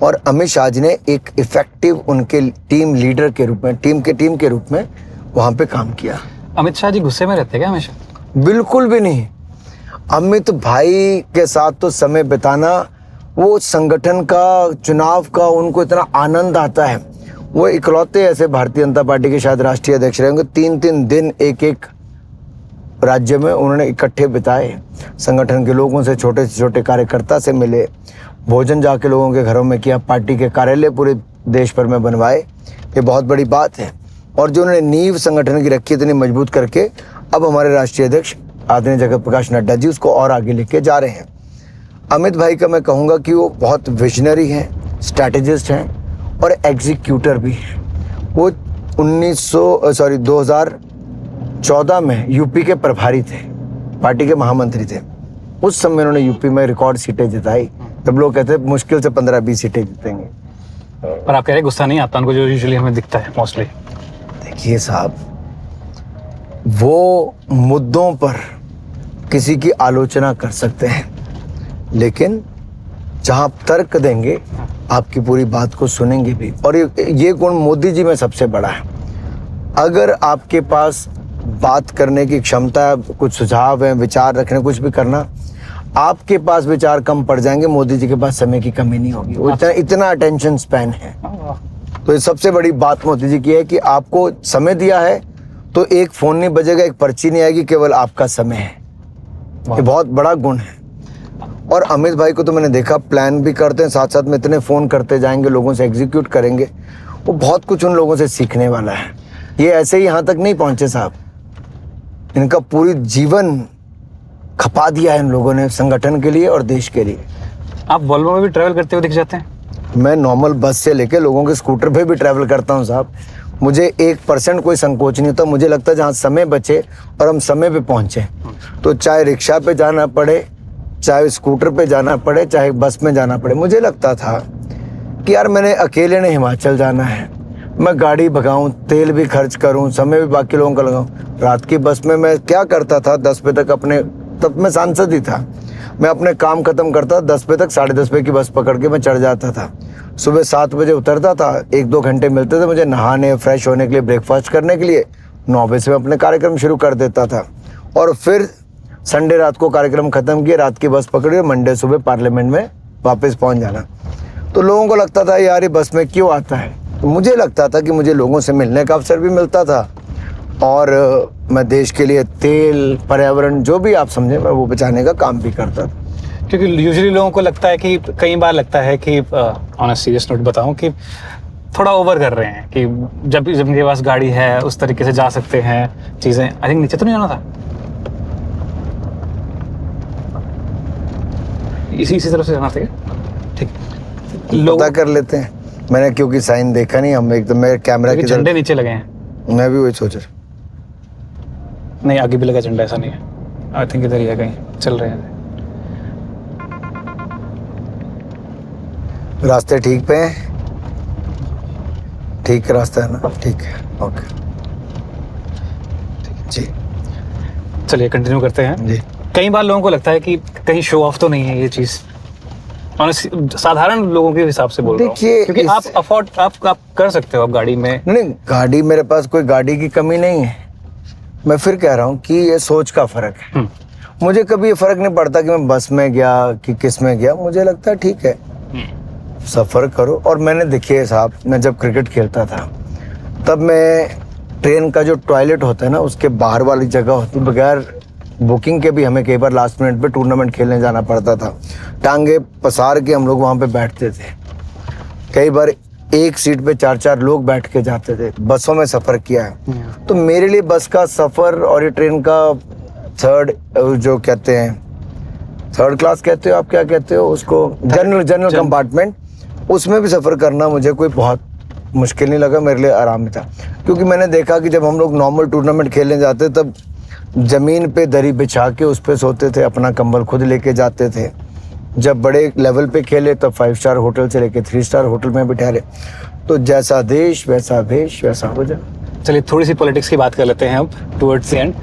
और अमित शाह जी ने एक इफेक्टिव उनके टीम लीडर के रूप में, टीम के रूप में वहां पे काम किया। अमित शाह जी गुस्से में रहते क्या हमेशा? बिल्कुल भी नहीं। अमित भाई के साथ तो समय बिताना, वो संगठन का, चुनाव का उनको इतना आनंद आता है। वो इकलौते ऐसे भारतीय जनता पार्टी के शायद राष्ट्रीय अध्यक्ष रहेंगे, 3-3 दिन एक राज्य में उन्होंने इकट्ठे बिताए, संगठन के लोगों से, छोटे से छोटे कार्यकर्ता से मिले, भोजन जाके लोगों के घरों में किया, पार्टी के कार्यालय पूरे देश भर में बनवाए। ये बहुत बड़ी बात है। और जो उन्होंने नींव संगठन की रखी इतनी मजबूत करके, अब हमारे राष्ट्रीय अध्यक्ष आदरणीय जगत प्रकाश नड्डा जी उसको और आगे लेके जा रहे हैं। अमित भाई का मैं कहूँगा कि वो बहुत विजनरी हैं, स्ट्रैटेजिस्ट हैं और एग्जीक्यूटर भी हैं। वो 2014 में यूपी के प्रभारी थे, पार्टी के महामंत्री थे। उस समय उन्होंने यूपी में रिकॉर्ड सीटें जिताई, जब लोग कहते हैं मुश्किल से 15-20 सीटें जीतेंगे। पर आप कह रहे गुस्सा नहीं आता उनको, जो यूजुअली हमें दिखता है मोस्टली? देखिए साहब, वो मुद्दों पर किसी की आलोचना कर सकते हैं, लेकिन जहां आप तर्क देंगे आपकी पूरी बात को सुनेंगे भी। और ये गुण मोदी जी में सबसे बड़ा है। अगर आपके पास बात करने की क्षमता है, कुछ सुझाव है, विचार रखने, कुछ भी करना, आपके पास विचार कम पड़ जाएंगे, मोदी जी के पास समय की कमी नहीं होगी। वो इतना अटेंशन स्पैन है। तो ये सबसे बड़ी बात मोदी जी की है कि आपको समय दिया है तो एक फोन नहीं बजेगा, एक पर्ची नहीं आएगी, केवल आपका समय है। ये बहुत बड़ा गुण है। और अमित भाई को तो मैंने देखा प्लान भी करते हैं, साथ साथ में इतने फ़ोन करते जाएंगे, लोगों से एग्जीक्यूट करेंगे। वो बहुत कुछ उन लोगों से सीखने वाला है। ये ऐसे ही यहाँ तक नहीं पहुँचे साहब, इनका पूरी जीवन खपा दिया है इन लोगों ने संगठन के लिए और देश के लिए। आप वॉल्वो में भी ट्रैवल करते हुए दिख जाते हैं। मैं नॉर्मल बस से लेके लोगों के स्कूटर पे भी ट्रैवल करता हूँ साहब। मुझे 1% कोई संकोच नहीं होता। मुझे लगता है जहाँ समय बचे और हम समय पे पहुँचे, तो चाहे रिक्शा पे जाना पड़े, चाहे स्कूटर पे जाना पड़े, चाहे बस में जाना पड़े। मुझे लगता था कि यार मैंने अकेले ने हिमाचल जाना है, मैं गाड़ी भगाऊं, तेल भी खर्च करूं, समय भी बाकी लोगों का लगाऊं। रात की बस में मैं क्या करता था, 10 बजे तक अपने, तब मैं सांसद ही था, मैं अपने काम खत्म करता, 10 बजे तक 10:30 बजे की बस पकड़ के मैं चढ़ जाता था। सुबह 7 बजे उतरता था, 1-2 घंटे मिलते थे मुझे नहाने, फ्रेश होने के लिए, ब्रेकफास्ट करने के लिए। 9 बजे से मैं अपने कार्यक्रम शुरू कर देता था और फिर संडे रात को कार्यक्रम खत्म किए, रात की बस पकड़ी और मंडे सुबह पार्लियामेंट में वापस पहुंच जाना। तो लोगों को लगता था यार ये बस में क्यों आता है। तो मुझे लगता था कि मुझे लोगों से मिलने का अवसर भी मिलता था और मैं देश के लिए तेल, पर्यावरण, जो भी आप समझे, मैं वो बचाने का काम भी करता था। क्योंकि यूजुअली लोगों को लगता है कि, कई बार लगता है कि ऑन अ सीरियस नोट बताऊं कि थोड़ा ओवर कर रहे हैं कि जब इनके पास गाड़ी है उस तरीके से जा सकते हैं चीज़ें। आई थिंक नीचे तो नहीं जाना था, इसी तरफ से जाना था क्या? ठीक, लोग पता कर लेते हैं। मैंने क्योंकि साइन देखा नहीं, हम एकदम मेरे कैमरा की झंडे नीचे लगे हैं। मैं भी वही सोच रहा। नहीं, आगे भी लगा झंडा, ऐसा नहीं है। आई थिंक इधर ही है, कहीं चल रहे हैं। रास्ते ठीक पे हैं? ठीक रास्ता है ना? ठीक है, ओके जी। चलिए कंटिन्यू करते हैं जी। कई बार लोगों को लगता है कि कहीं शो ऑफ तो नहीं है ये चीज़। साधारण लोगों के हिसाब से बोल रहा हूँ, देखिए, क्योंकि आप अफोर्ड आप कर सकते हो आप गाड़ी में। नहीं, गाड़ी, मेरे पास कोई गाड़ी की कमी नहीं है। मैं फिर कह रहा हूँ कि ये सोच का फर्क है। मुझे कभी ये फर्क नहीं पड़ता कि मैं बस में गया कि किस में गया। मुझे लगता है ठीक है, सफ़र करो। और मैंने, देखिए साहब, मैं जब क्रिकेट खेलता था तब मैं ट्रेन का जो टॉयलेट होता है ना, उसके बाहर वाली जगह होती, बगैर बुकिंग के भी हमें कई बार लास्ट मिनट पे टूर्नामेंट खेलने जाना पड़ता था। टांगे पसार के हम लोग वहाँ पे बैठते थे। कई बार एक सीट पे 4-4 लोग बैठ के जाते थे। बसों में सफ़र किया है। तो मेरे लिए बस का सफ़र और ये ट्रेन का थर्ड, जो कहते हैं थर्ड क्लास कहते हो आप, क्या कहते हो उसको, जनरल कंपार्टमेंट, उसमें भी सफ़र करना मुझे कोई बहुत मुश्किल नहीं लगा। मेरे लिए आराम था, क्योंकि मैंने देखा कि जब हम लोग नॉर्मल टूर्नामेंट खेलने जाते तब ज़मीन पे दरी बिछा के उस पे सोते थे, अपना कंबल खुद लेके जाते थे। जब बड़े लेवल पे खेले तब 5 स्टार होटल से लेके 3 स्टार होटल में भी ठहरे। तो जैसा देश वैसा भेष, वैसा हो जाए। चलिए थोड़ी सी पॉलिटिक्स की बात कर लेते हैं अब टुवर्ड्स द एंड।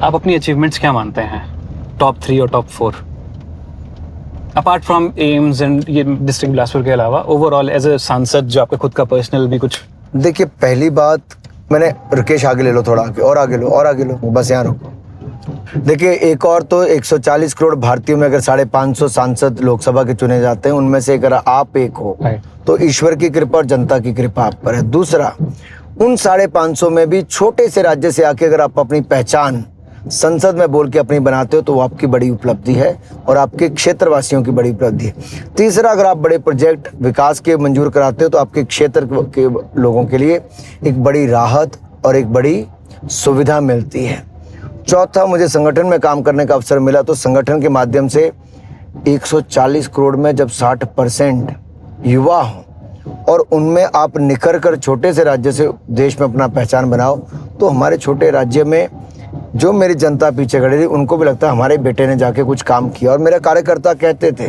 आप अपनी अचीवमेंट्स क्या मानते हैं, टॉप 3 और top 4, apart from AIIMS and ये डिस्ट्रिक्ट बिलासपुर के अलावा, ओवरऑल एज ए सांसद, जो आपका खुद का पर्सनल भी कुछ? देखिए, पहली बात, मैंने, रुकेश आगे ले लो, थोड़ा आगे और आगे लो और आगे लो, बस यहाँ रुको। देखिए, एक और तो 140 करोड़ भारतीयों में अगर 550 सांसद लोकसभा के चुने जाते हैं, उनमें से अगर आप एक हो तो ईश्वर की कृपा और जनता की कृपा आप पर है। दूसरा, उन 550 में भी छोटे से राज्य से आके अगर आप अपनी पहचान संसद में बोल के अपनी बनाते हो तो वो आपकी बड़ी उपलब्धि है और आपके क्षेत्रवासियों की बड़ी उपलब्धि है। तीसरा, अगर आप बड़े प्रोजेक्ट विकास के मंजूर कराते हो तो आपके क्षेत्र के लोगों के लिए एक बड़ी राहत और एक बड़ी सुविधा मिलती है। चौथा, मुझे संगठन में काम करने का अवसर मिला, तो संगठन के माध्यम से 140 करोड़ में जब 60% युवा हों और उनमें आप निखर कर छोटे से राज्य से देश में अपना पहचान बनाओ, तो हमारे छोटे राज्य में जो मेरी जनता पीछे खड़ी थी उनको भी लगता है हमारे बेटे ने जाके कुछ काम किया। और मेरे कार्यकर्ता कहते थे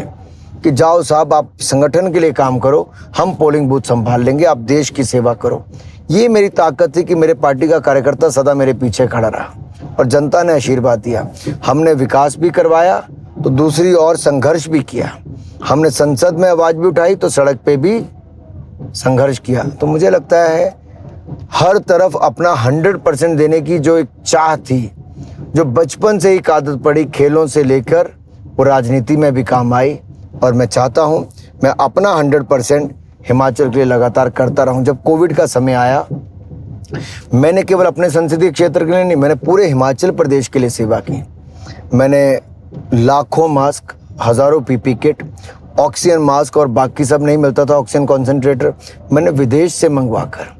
कि जाओ साहब, आप संगठन के लिए काम करो, हम पोलिंग बूथ संभाल लेंगे, आप देश की सेवा करो। ये मेरी ताकत थी कि मेरे पार्टी का कार्यकर्ता सदा मेरे पीछे खड़ा रहा और जनता ने आशीर्वाद दिया। हमने विकास भी करवाया तो दूसरी ओर संघर्ष भी किया। हमने संसद में आवाज़ भी उठाई तो सड़क पे भी संघर्ष किया। तो मुझे लगता है हर तरफ अपना 100% देने की जो एक चाह थी, जो बचपन से ही आदत पड़ी, खेलों से लेकर वो राजनीति में भी काम आई। और मैं चाहता हूँ मैं अपना 100% हिमाचल के लिए लगातार करता रहूँ। जब कोविड का समय आया, मैंने केवल अपने संसदीय क्षेत्र के लिए नहीं, मैंने पूरे हिमाचल प्रदेश के लिए सेवा की। मैंने लाखों मास्क, हज़ारों पीपी किट, ऑक्सीजन मास्क और बाकी सब नहीं मिलता था, ऑक्सीजन कॉन्सेंट्रेटर, मैंने विदेश से मंगवा कर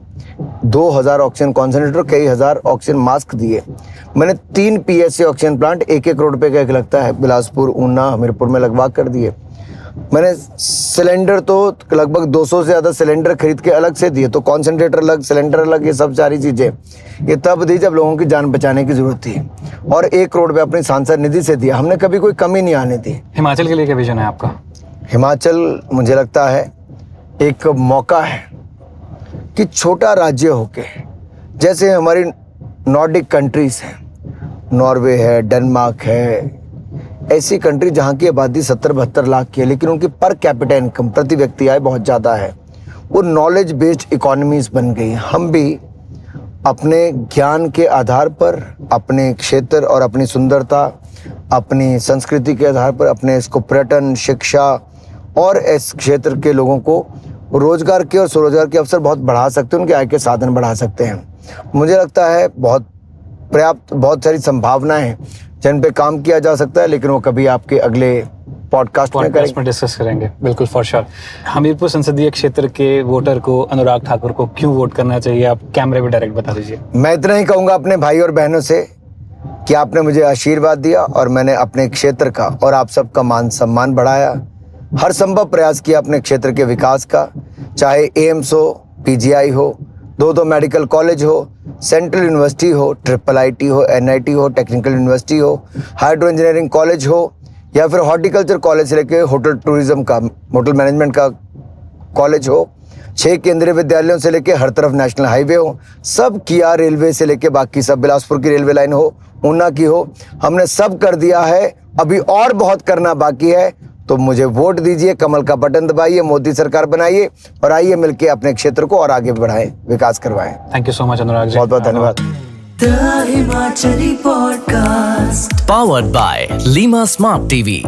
2000 ऑक्सीजन कॉन्सेंट्रेटर, कई हजार ऑक्सीजन मास्क दिए। मैंने 3 PSA ऑक्सीजन प्लांट 1-1 करोड़ रुपए का एक लगता है, बिलासपुर, ऊना, हमीरपुर में लगवा कर दिए। मैंने सिलेंडर तो लगभग 200 से ज़्यादा सिलेंडर खरीद के अलग से दिए, तो कॉन्सेंट्रेटर अलग, सिलेंडर अलग, ये सब सारी चीज़ें ये तब दी जब लोगों की जान बचाने की ज़रूरत थी। और 1 करोड़ रुपये अपनी सांसद निधि से दिया। हमने कभी कोई कमी नहीं आने दी। हिमाचल के लिए क्या विजन है आपका? हिमाचल मुझे लगता है एक मौका है कि छोटा राज्य होके, जैसे हमारी नॉर्डिक कंट्रीज़ हैं, नॉर्वे है, डेनमार्क है, ऐसी कंट्री जहाँ की आबादी 70-72 लाख की है, लेकिन उनकी पर कैपिटा इनकम, प्रति व्यक्ति आय बहुत ज़्यादा है। वो नॉलेज बेस्ड इकोनॉमीज बन गई। हम भी अपने ज्ञान के आधार पर, अपने क्षेत्र और अपनी सुंदरता, अपनी संस्कृति के आधार पर अपने इसको पर्यटन, शिक्षा और इस क्षेत्र के लोगों को रोजगार के और स्वरोजगार के अवसर बहुत बढ़ा सकते हैं, उनके आय के साधन बढ़ा सकते हैं। मुझे लगता है बहुत सारी संभावनाएं हैं जिन पे काम किया जा सकता है, लेकिन वो कभी आपके अगले पॉडकास्ट में डिस्कस करेंगे। बिल्कुल, फॉर श्योर। हमीरपुर संसदीय क्षेत्र के वोटर को, अनुराग ठाकुर को क्यों वोट करना चाहिए, आप कैमरे पे डायरेक्ट बता दीजिए। मैं इतना ही कहूँगा अपने भाई और बहनों से कि आपने मुझे आशीर्वाद दिया और मैंने अपने क्षेत्र का और आप सबका मान सम्मान बढ़ाया। हर संभव प्रयास किया अपने क्षेत्र के विकास का, चाहे एम्स हो, PGI हो, 2 मेडिकल कॉलेज हो, सेंट्रल यूनिवर्सिटी हो, IIIT हो, NIT हो, टेक्निकल यूनिवर्सिटी हो, हाइड्रो इंजीनियरिंग कॉलेज हो, या फिर हॉर्टिकल्चर कॉलेज से लेके होटल टूरिज्म का, होटल मैनेजमेंट का कॉलेज हो, 6 केंद्रीय विद्यालयों से लेके हर तरफ नेशनल हाईवे हो, सब किया। रेलवे से लेके बाकी सब, बिलासपुर की रेलवे लाइन हो, ऊना की हो, हमने सब कर दिया है। अभी और बहुत करना बाकी है, तो मुझे वोट दीजिए, कमल का बटन दबाइए, मोदी सरकार बनाइए और आइए मिलके अपने क्षेत्र को और आगे बढ़ाएं, विकास करवाएं। Thank you so much Anurag ji. बहुत बहुत धन्यवाद। The Himachali Podcast. Powered by Lima Smart TV.